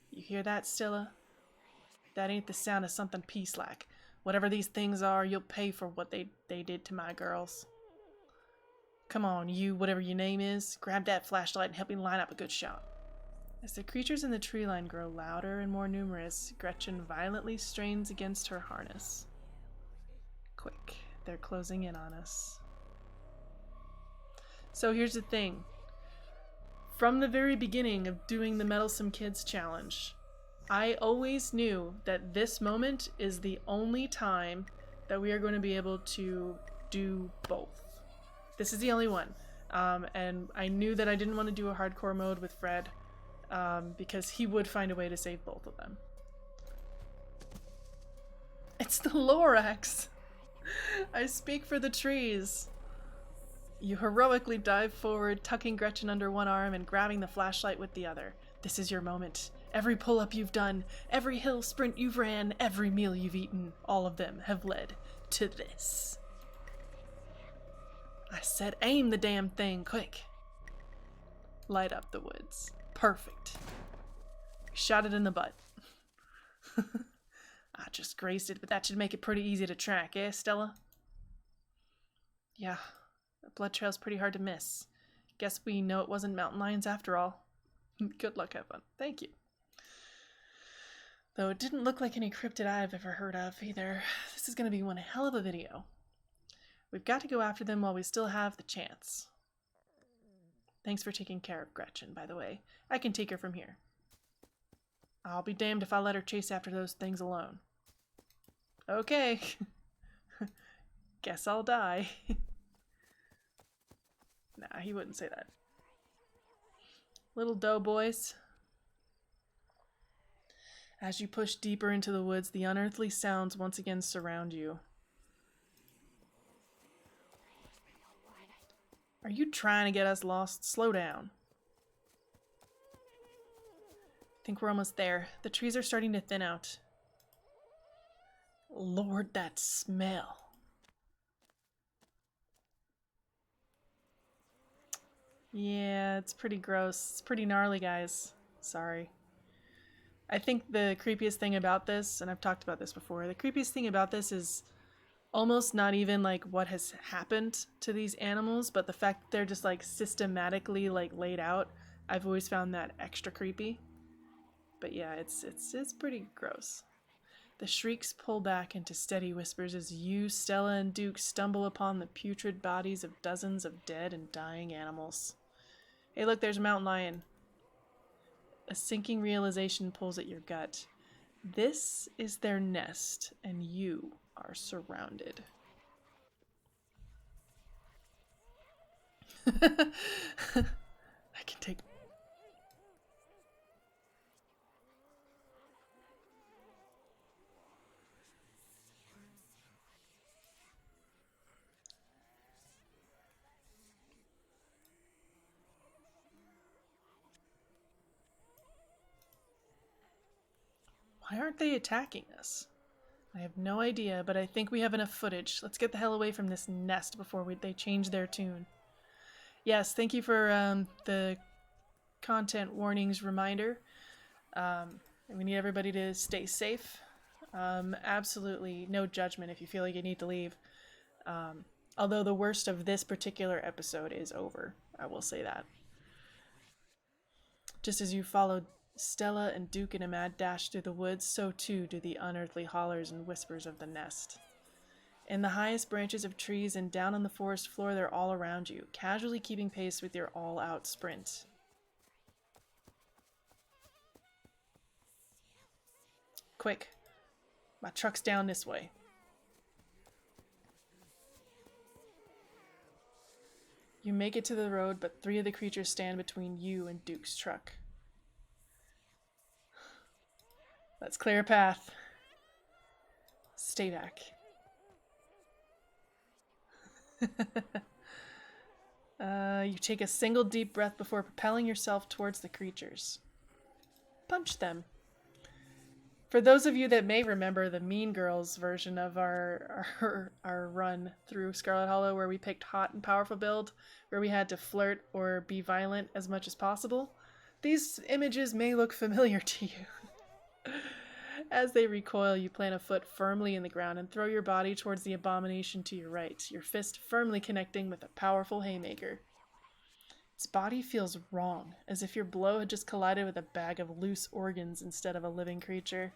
You hear that, Stella? That ain't the sound of something peace-like. Whatever these things are, you'll pay for what they did to my girls. Come on, you, whatever your name is, grab that flashlight and help me line up a good shot. As the creatures in the tree line grow louder and more numerous, Gretchen violently strains against her harness. Quick, they're closing in on us. So here's the thing. From the very beginning of doing the Meddlesome Kids challenge, I always knew that this moment is the only time that we are going to be able to do both. This is the only one. And I knew that I didn't want to do a hardcore mode with Fred because he would find a way to save both of them. It's the Lorax! I speak for the trees. You heroically dive forward, tucking Gretchen under one arm and grabbing the flashlight with the other. This is your moment. Every pull-up you've done, every hill sprint you've ran, every meal you've eaten, all of them have led to this. I said aim the damn thing, quick. Light up the woods. Perfect. Shot it in the butt. I just grazed it, but that should make it pretty easy to track, eh, Stella? Yeah. The blood trail's pretty hard to miss. Guess we know it wasn't mountain lions after all. Good luck, Evan. Thank you. Though it didn't look like any cryptid I've ever heard of either. This is going to be one hell of a video. We've got to go after them while we still have the chance. Thanks for taking care of Gretchen, by the way. I can take her from here. I'll be damned if I let her chase after those things alone. Okay. Guess I'll die. Nah, he wouldn't say that. Little doughboys. As you push deeper into the woods, the unearthly sounds once again surround you. Are you trying to get us lost? Slow down. I think we're almost there. The trees are starting to thin out. Lord, that smell. Yeah, it's pretty gross. It's pretty gnarly, guys. Sorry. I think the creepiest thing about this, and I've talked about this before, the creepiest thing about this is almost not even like what has happened to these animals, but the fact that they're just like systematically like laid out. I've always found that extra creepy. But yeah, it's pretty gross. The shrieks pull back into steady whispers as you, Stella, and Duke stumble upon the putrid bodies of dozens of dead and dying animals. Hey, look, there's a mountain lion. A sinking realization pulls at your gut. This is their nest, and you are surrounded. I can take... Why aren't they attacking us? I have no idea, but I think we have enough footage. Let's get the hell away from this nest before they change their tune. Yes, thank you for the content warnings reminder. We need everybody to stay safe. Absolutely no judgment if you feel like you need to leave. Although the worst of this particular episode is over, I will say that. Just as you followed Stella and Duke in a mad dash through the woods, so too do the unearthly hollers and whispers of the nest. In the highest branches of trees and down on the forest floor, they're all around you, casually keeping pace with your all-out sprint. Quick, my truck's down this way. You make it to the road, but 3 of the creatures stand between you and Duke's truck. Let's clear a path. Stay back. You take a single deep breath before propelling yourself towards the creatures. Punch them. For those of you that may remember the Mean Girls version of our run through Scarlet Hollow, where we picked hot and powerful build, where we had to flirt or be violent as much as possible, these images may look familiar to you. As they recoil, you plant a foot firmly in the ground and throw your body towards the abomination to your right, your fist firmly connecting with a powerful haymaker. Its body feels wrong, as if your blow had just collided with a bag of loose organs instead of a living creature.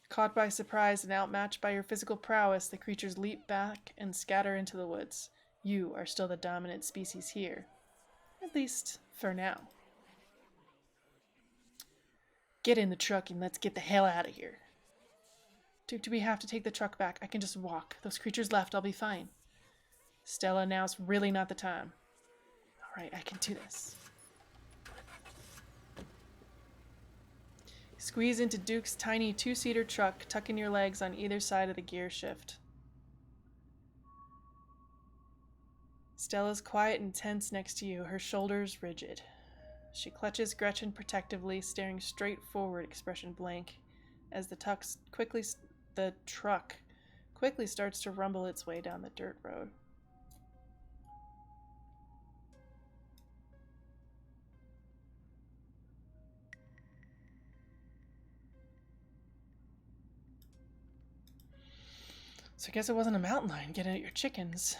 Caught by surprise and outmatched by your physical prowess, the creatures leap back and scatter into the woods. You are still the dominant species here. At least, for now. Get in the truck and let's get the hell out of here. Duke, do we have to take the truck back? I can just walk. Those creatures left, I'll be fine. Stella, now's really not the time. Alright, I can do this. Squeeze into Duke's tiny 2-seater truck, tucking your legs on either side of the gear shift. Stella's quiet and tense next to you, her shoulders rigid. She clutches Gretchen protectively, staring straight forward, expression blank, as the truck quickly starts to rumble its way down the dirt road. So I guess it wasn't a mountain lion getting at your chickens.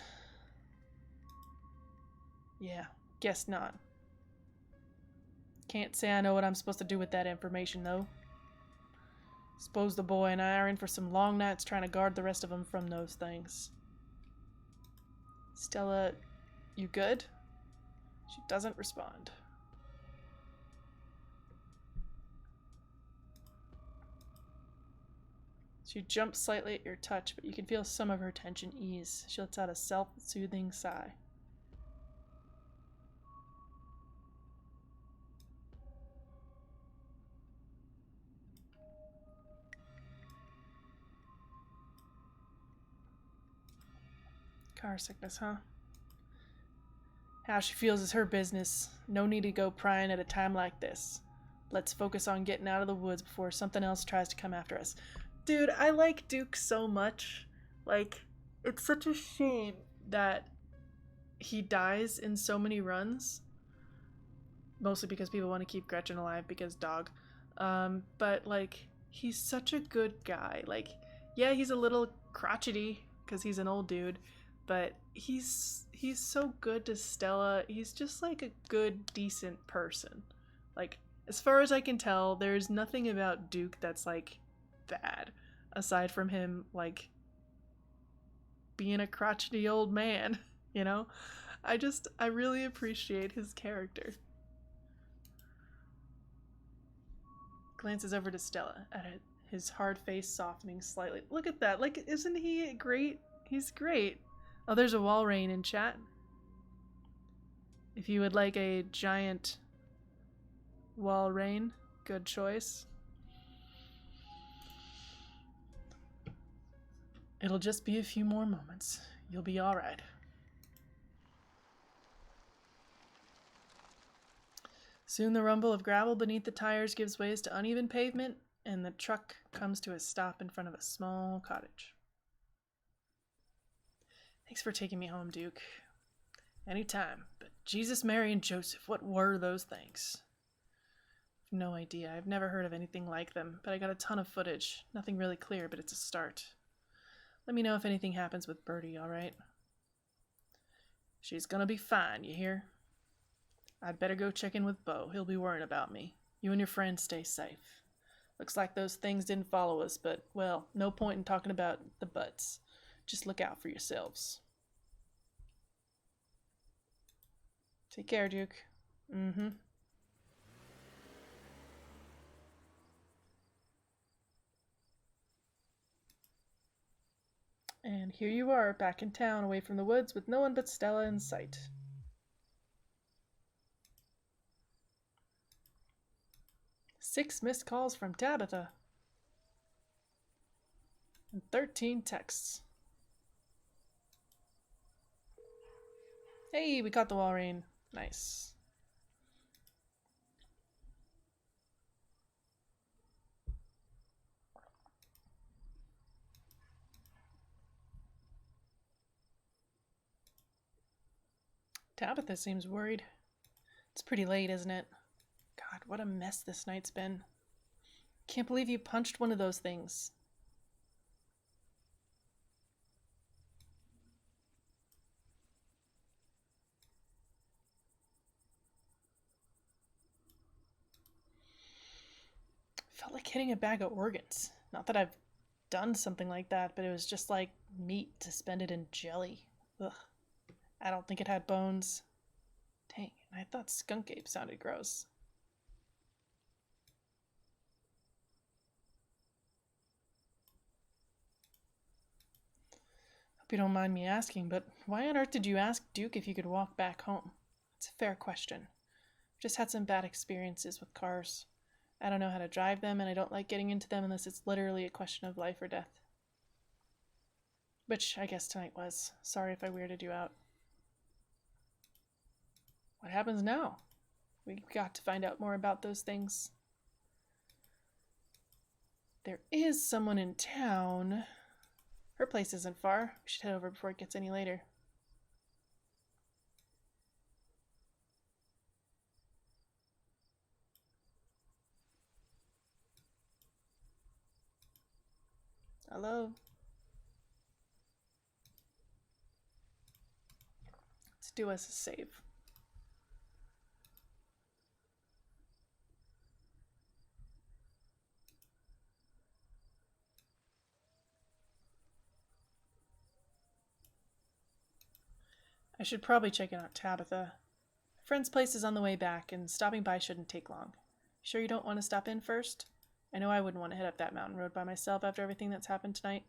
Yeah, guess not. Can't say I know what I'm supposed to do with that information, though. Suppose the boy and I are in for some long nights trying to guard the rest of them from those things. Stella, you good? She doesn't respond. She jumps slightly at your touch, but you can feel some of her tension ease. She lets out a self-soothing sigh. Car sickness, huh? How she feels is her business. No need to go prying at a time like this. Let's focus on getting out of the woods before something else tries to come after us. Dude, I like Duke so much. Like, it's such a shame that he dies in so many runs. Mostly because people want to keep Gretchen alive because dog. But, like, he's such a good guy. Like, yeah, he's a little crotchety because he's an old dude. But he's so good to Stella. He's just like a good, decent person. Like, as far as I can tell, there's nothing about Duke that's like bad, aside from him like being a crotchety old man, you know? I really appreciate his character. Glances over to Stella, at it, his hard face softening slightly. Look at that. Like, isn't he great? He's great. Oh, there's a wall rain in chat. If you would like a giant wall rain, good choice. It'll just be a few more moments. You'll be alright. Soon the rumble of gravel beneath the tires gives way to uneven pavement, and the truck comes to a stop in front of a small cottage. Thanks for taking me home, Duke. Anytime, but Jesus, Mary, and Joseph, what were those things? No idea. I've never heard of anything like them, but I got a ton of footage. Nothing really clear, but it's a start. Let me know if anything happens with Birdie, alright? She's gonna be fine, you hear? I'd better go check in with Bo. He'll be worrying about me. You and your friends stay safe. Looks like those things didn't follow us, but, well, no point in talking about the buts. Just look out for yourselves. Take care, Duke. Mm-hmm. And here you are, back in town, away from the woods, with no one but Stella in sight. Six missed calls from Tabitha. And 13 texts. Hey, we caught the Walrein. Nice. Tabitha seems worried. It's pretty late, isn't it? God, what a mess this night's been. Can't believe you punched one of those things. Felt like hitting a bag of organs. Not that I've done something like that, but it was just like meat suspended in jelly. Ugh. I don't think it had bones. Dang, I thought skunk ape sounded gross. Hope you don't mind me asking, but why on earth did you ask Duke if you could walk back home? It's a fair question. I've just had some bad experiences with cars. I don't know how to drive them, and I don't like getting into them unless it's literally a question of life or death. Which I guess tonight was. Sorry if I weirded you out. What happens now? We got to find out more about those things. There is someone in town. Her place isn't far. We should head over before it gets any later. Hello? Let's do us a save. I should probably check out Tabitha. My friend's place is on the way back, and stopping by shouldn't take long. Sure you don't want to stop in first? I know I wouldn't want to head up that mountain road by myself after everything that's happened tonight.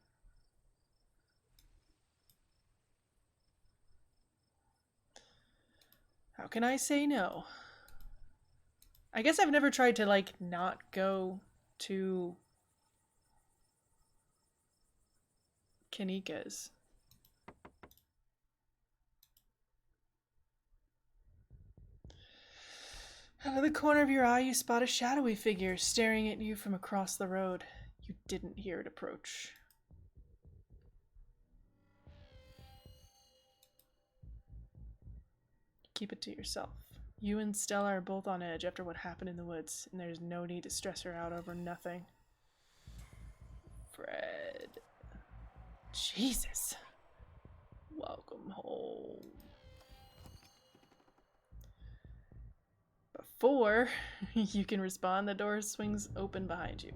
How can I say no? I guess I've never tried to, like, not go to Kanika's. Out of the corner of your eye, you spot a shadowy figure staring at you from across the road. You didn't hear it approach. Keep it to yourself. You and Stella are both on edge after what happened in the woods, and there's no need to stress her out over nothing. Fred. Jesus. Welcome home. Before you can respond, the door swings open behind you.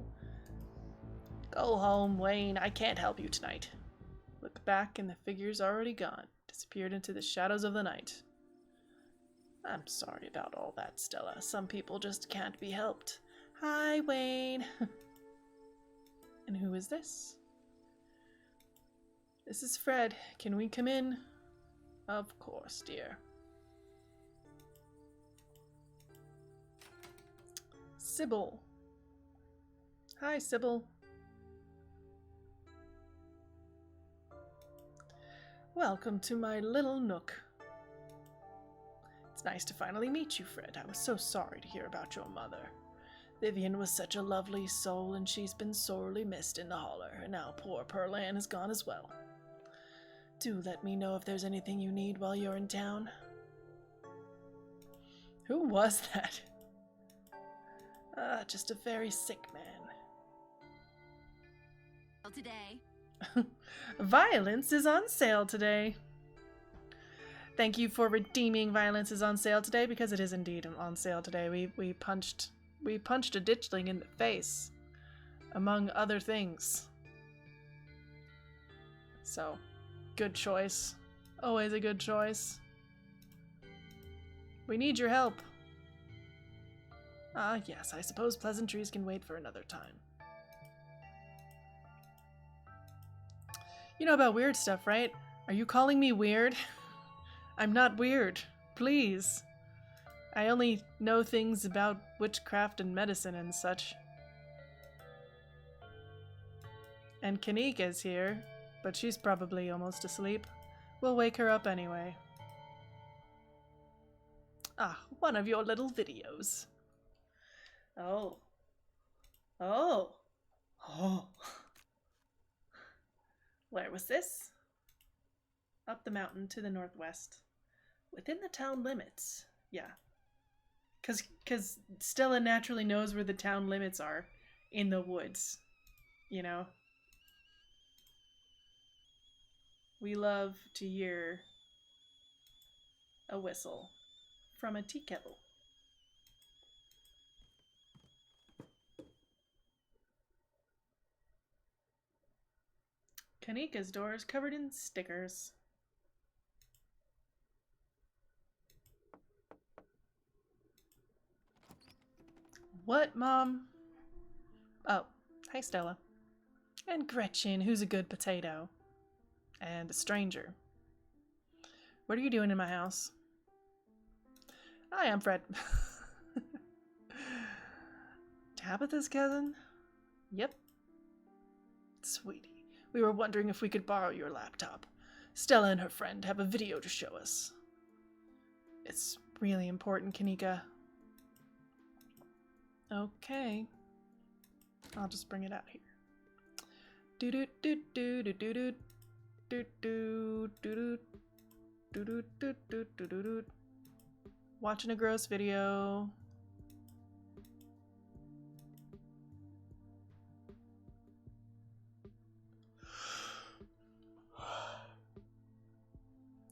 Go home, Wayne. I can't help you tonight. Look back, and the figure's already gone, disappeared into the shadows of the night. I'm sorry about all that, Stella. Some people just can't be helped. Hi, Wayne. And who is this? This is Fred. Can we come in? Of course, dear. Sybil. Hi, Sybil. Welcome to my little nook. It's nice to finally meet you, Fred. I was so sorry to hear about your mother. Vivian was such a lovely soul, and she's been sorely missed in the holler, and now poor Pearl Ann is gone as well. Do let me know if there's anything you need while you're in town. Who was that? Just a very sick man. Today. Violence is on sale today. Thank you for redeeming Violence is on sale today, because it is indeed on sale today. We punched a ditchling in the face, among other things. So, good choice. Always a good choice. We need your help. Yes, I suppose pleasantries can wait for another time. You know about weird stuff, right? Are you calling me weird? I'm not weird. Please. I only know things about witchcraft and medicine and such. And Kanika's here, but she's probably almost asleep. We'll wake her up anyway. One of your little videos. Oh. Where was this? Up the mountain to the northwest. Within the town limits. Yeah. Because Stella naturally knows where the town limits are. In the woods. You know? We love to hear a whistle from a tea kettle. Kanika's door is covered in stickers. What, Mom? Oh, hi, Stella. And Gretchen, who's a good potato. And a stranger. What are you doing in my house? Hi, I'm Fred. Tabitha's cousin? Yep. Sweetie, we were wondering if we could borrow your laptop. Stella and her friend have a video to show us. It's really important, Kanika. Okay. I'll just bring it out here. Watching a gross video.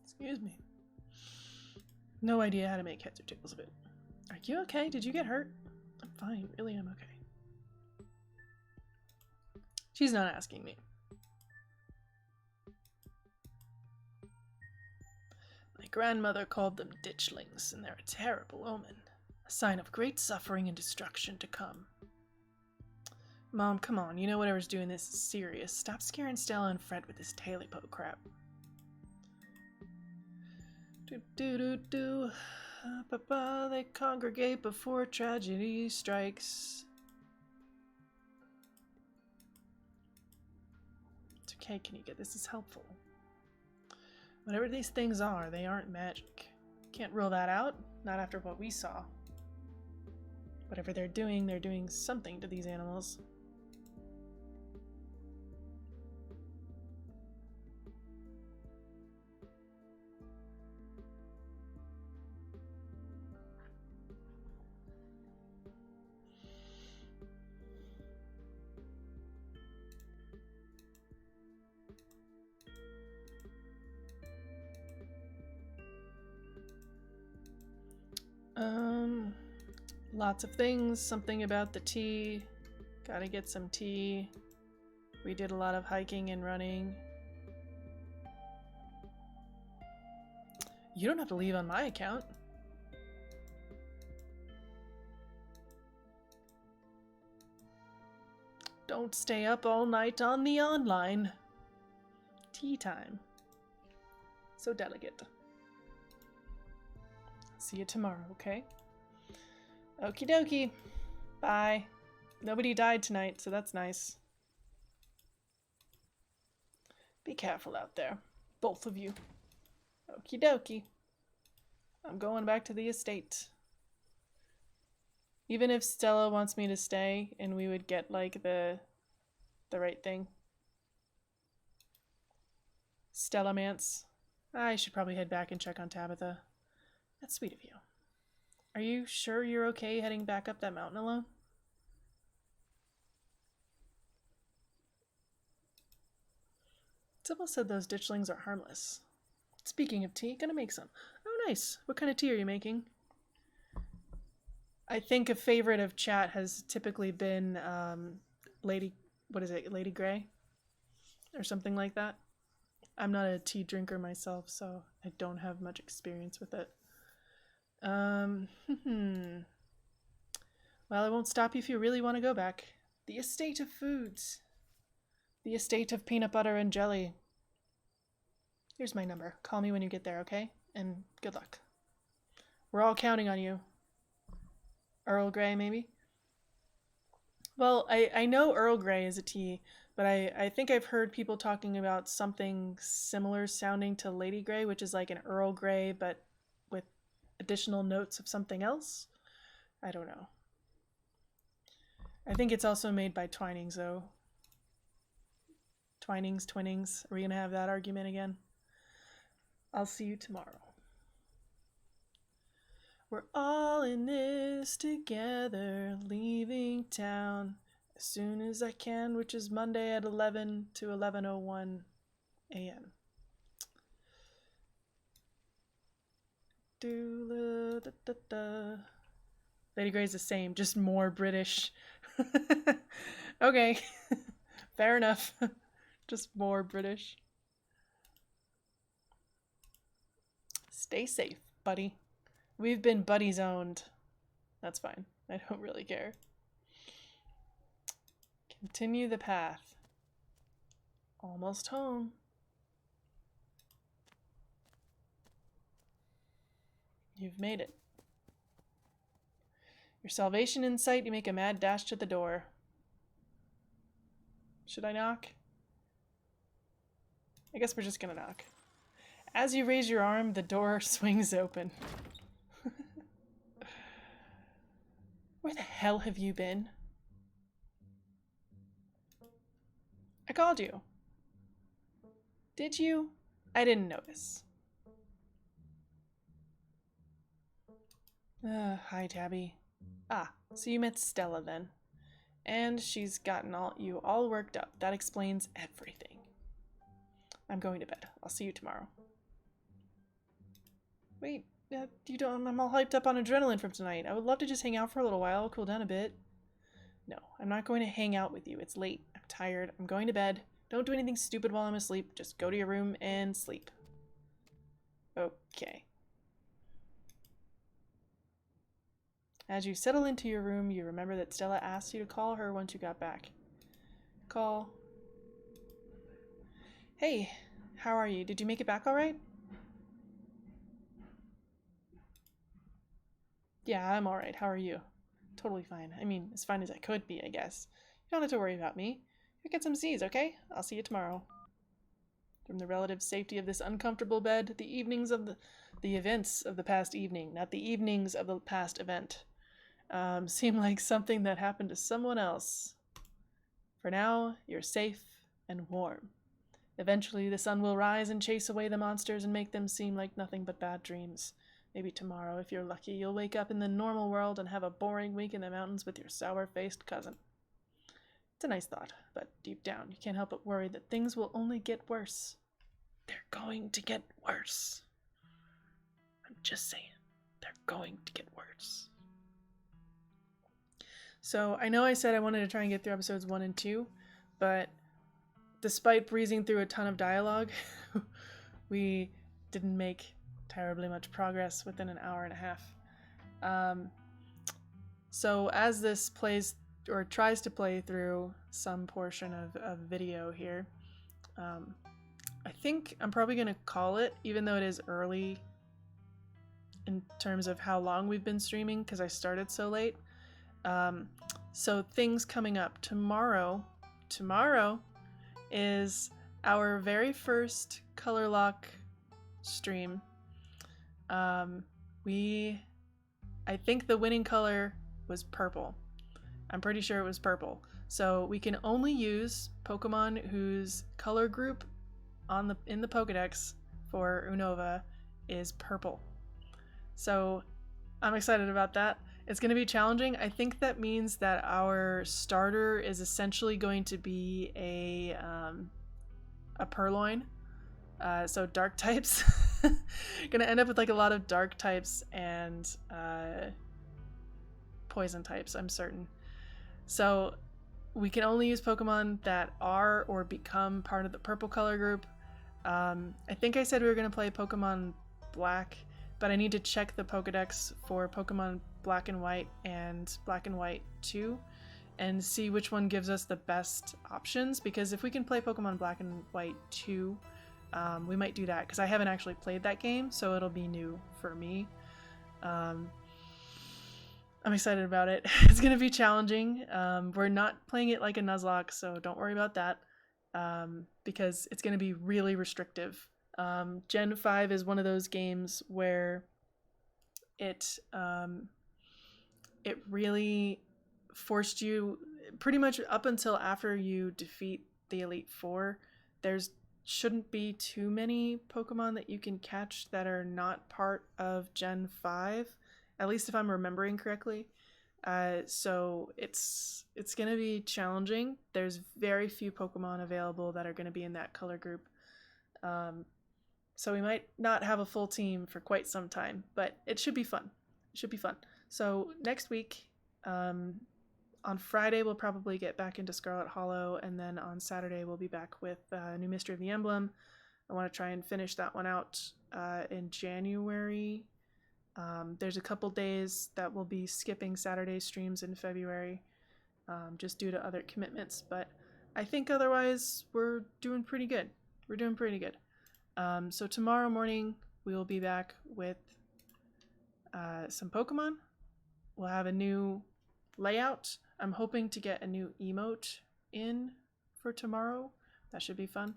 Excuse me. No idea how to make heads or tails of it. Are you okay? Did you get hurt? I'm fine. Really, I'm okay. She's not asking me. My grandmother called them ditchlings, and they're a terrible omen. A sign of great suffering and destruction to come. Mom, come on. You know whatever's doing this is serious. Stop scaring Stella and Fred with this tailypo crap. Do-do-do-do. Papa, they congregate before tragedy strikes. It's okay, Kanika. This is helpful. Whatever these things are, they aren't magic. Can't rule that out. Not after what we saw. Whatever they're doing something to these animals. Lots of things. Something about the tea. Gotta get some tea. We did a lot of hiking and running. You don't have to leave on my account. Don't stay up all night on the online. Tea time. So delicate. See you tomorrow, okay? Okie dokie. Bye. Nobody died tonight, so that's nice. Be careful out there. Both of you. Okie dokie. I'm going back to the estate. Even if Stella wants me to stay and we would get like the right thing. Stella Mance. I should probably head back and check on Tabitha. That's sweet of you. Are you sure you're okay heading back up that mountain alone? Sybil said those ditchlings are harmless. Speaking of tea, gonna make some. Oh, nice. What kind of tea are you making? I think a favorite of chat has typically been Lady Grey? Or something like that. I'm not a tea drinker myself, so I don't have much experience with it. Well, I won't stop you if you really want to go back. The estate of foods. The estate of peanut butter and jelly. Here's my number. Call me when you get there, okay? And good luck. We're all counting on you. Earl Grey, maybe? Well, I know Earl Grey is a tea, but I think I've heard people talking about something similar sounding to Lady Grey, which is like an Earl Grey, but with additional notes of something else. I don't know. I think it's also made by Twinings, though. Twinnings. Are we going to have that argument again? I'll see you tomorrow. We're all in this together, leaving town as soon as I can, which is Monday at 11 to 11:01 a.m. Lady Grey's the same, just more British. Okay, fair enough. Just more British. Stay safe, buddy. We've been buddy zoned. That's fine. I don't really care. Continue the path. Almost home. You've made it. Your salvation in sight, you make a mad dash to the door. Should I knock? I guess we're just gonna knock. As you raise your arm, the door swings open. Where the hell have you been? I called you. Did you? I didn't notice. Hi, Tabby. Ah, so you met Stella then. And she's gotten you all worked up. That explains everything. I'm going to bed. I'll see you tomorrow. Wait, you don't. I'm all hyped up on adrenaline from tonight. I would love to just hang out for a little while, cool down a bit. No, I'm not going to hang out with you. It's late. I'm tired. I'm going to bed. Don't do anything stupid while I'm asleep. Just go to your room and sleep. Okay. As you settle into your room, you remember that Stella asked you to call her once you got back. Call. Hey, how are you? Did you make it back all right? Yeah, I'm all right. How are you? Totally fine. I mean, as fine as I could be, I guess. You don't have to worry about me. You get some Z's, okay? I'll see you tomorrow. From the relative safety of this uncomfortable bed, the evenings of the events of the past evening, not the evenings of the past event, seem like something that happened to someone else. For now, you're safe and warm. Eventually, the sun will rise and chase away the monsters and make them seem like nothing but bad dreams. Maybe tomorrow, if you're lucky, you'll wake up in the normal world and have a boring week in the mountains with your sour-faced cousin. It's a nice thought, but deep down, you can't help but worry that things will only get worse. They're going to get worse. I'm just saying, they're going to get worse. So, I know I said I wanted to try and get through episodes 1 and 2, but despite breezing through a ton of dialogue, we didn't make terribly much progress within an hour and a half. So as this plays or tries to play through some portion of video here, I think I'm probably going to call it, even though it is early in terms of how long we've been streaming because I started so late. So things coming up tomorrow is our very first color lock stream. I think the winning color was purple. I'm pretty sure it was purple. So we can only use Pokemon whose color group in the Pokedex for Unova is purple. So I'm excited about that. It's going to be challenging. I think that means that our starter is essentially going to be a a purloin. So dark types. Gonna end up with like a lot of dark types and poison types, I'm certain. So we can only use Pokemon that are or become part of the purple color group. I think I said we were going to play Pokemon Black, but I need to check the Pokedex for Pokemon Black and White 2 and see which one gives us the best options, because if we can play Pokemon Black and White 2, we might do that, because I haven't actually played that game, so it'll be new for me. I'm excited about it. It's going to be challenging. We're not playing it like a Nuzlocke, so don't worry about that, because it's going to be really restrictive. Gen 5 is one of those games where it really forced you, pretty much up until after you defeat the Elite Four, there's shouldn't be too many Pokemon that you can catch that are not part of Gen 5, at least if I'm remembering correctly. So it's going to be challenging. There's very few Pokemon available that are going to be in that color group. So we might not have a full team for quite some time, but it should be fun. It should be fun. So next week, on Friday, we'll probably get back into Scarlet Hollow, and then on Saturday, we'll be back with New Mystery of the Emblem. I want to try and finish that one out in January. There's a couple days that we'll be skipping Saturday streams in February, just due to other commitments, but I think otherwise we're doing pretty good. We're doing pretty good. So tomorrow morning, we will be back with some Pokemon. We'll have a new layout. I'm hoping to get a new emote in for tomorrow. That should be fun.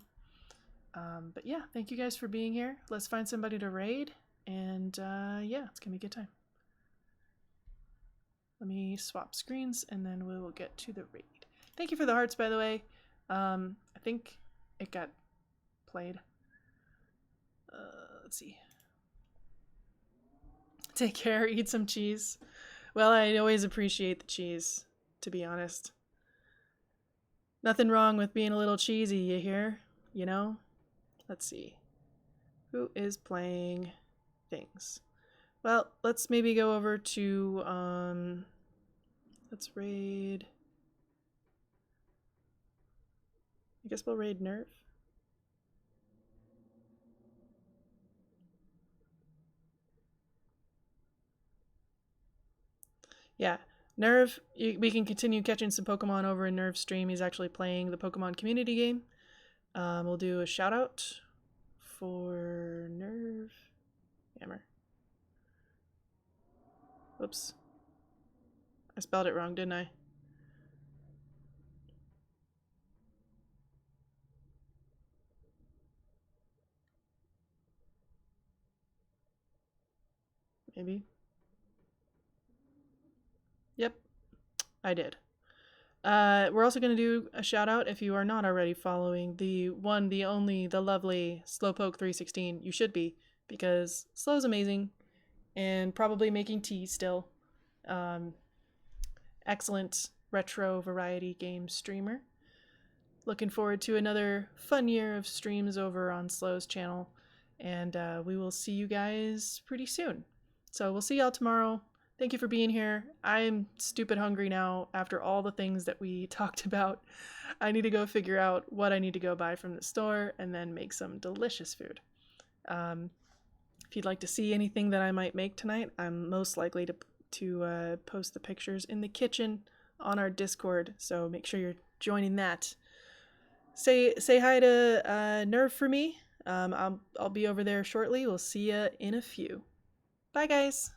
But yeah, thank you guys for being here. Let's find somebody to raid, and yeah, it's gonna be a good time. Let me swap screens and then we will get to the raid. Thank you for the hearts, by the way. I think it got played. Let's see. Take care, eat some cheese. Well, I always appreciate the cheese, to be honest. Nothing wrong with being a little cheesy, you hear? You know? Let's see. Who is playing things? Well, let's maybe go over to, let's raid. I guess we'll raid Nerve. Yeah, Nerve, we can continue catching some Pokemon over in Nerve's stream. He's actually playing the Pokemon community game. We'll do a shout out for Nerve. Hammer. Whoops. I spelled it wrong, didn't I? Maybe. Yep, I did. We're also going to do a shout out if you are not already following the one, the only, the lovely Slowpoke316. You should be, because Slow's amazing and probably making tea still. Excellent retro variety game streamer. Looking forward to another fun year of streams over on Slow's channel, and we will see you guys pretty soon. So we'll see y'all tomorrow. Thank you for being here. I'm stupid hungry now after all the things that we talked about. I need to go figure out what I need to go buy from the store and then make some delicious food. If you'd like to see anything that I might make tonight, I'm most likely to post the pictures in the kitchen on our Discord, so make sure you're joining that. Say hi to Nerve for me. I'll be over there shortly. We'll see ya in a few. Bye, guys.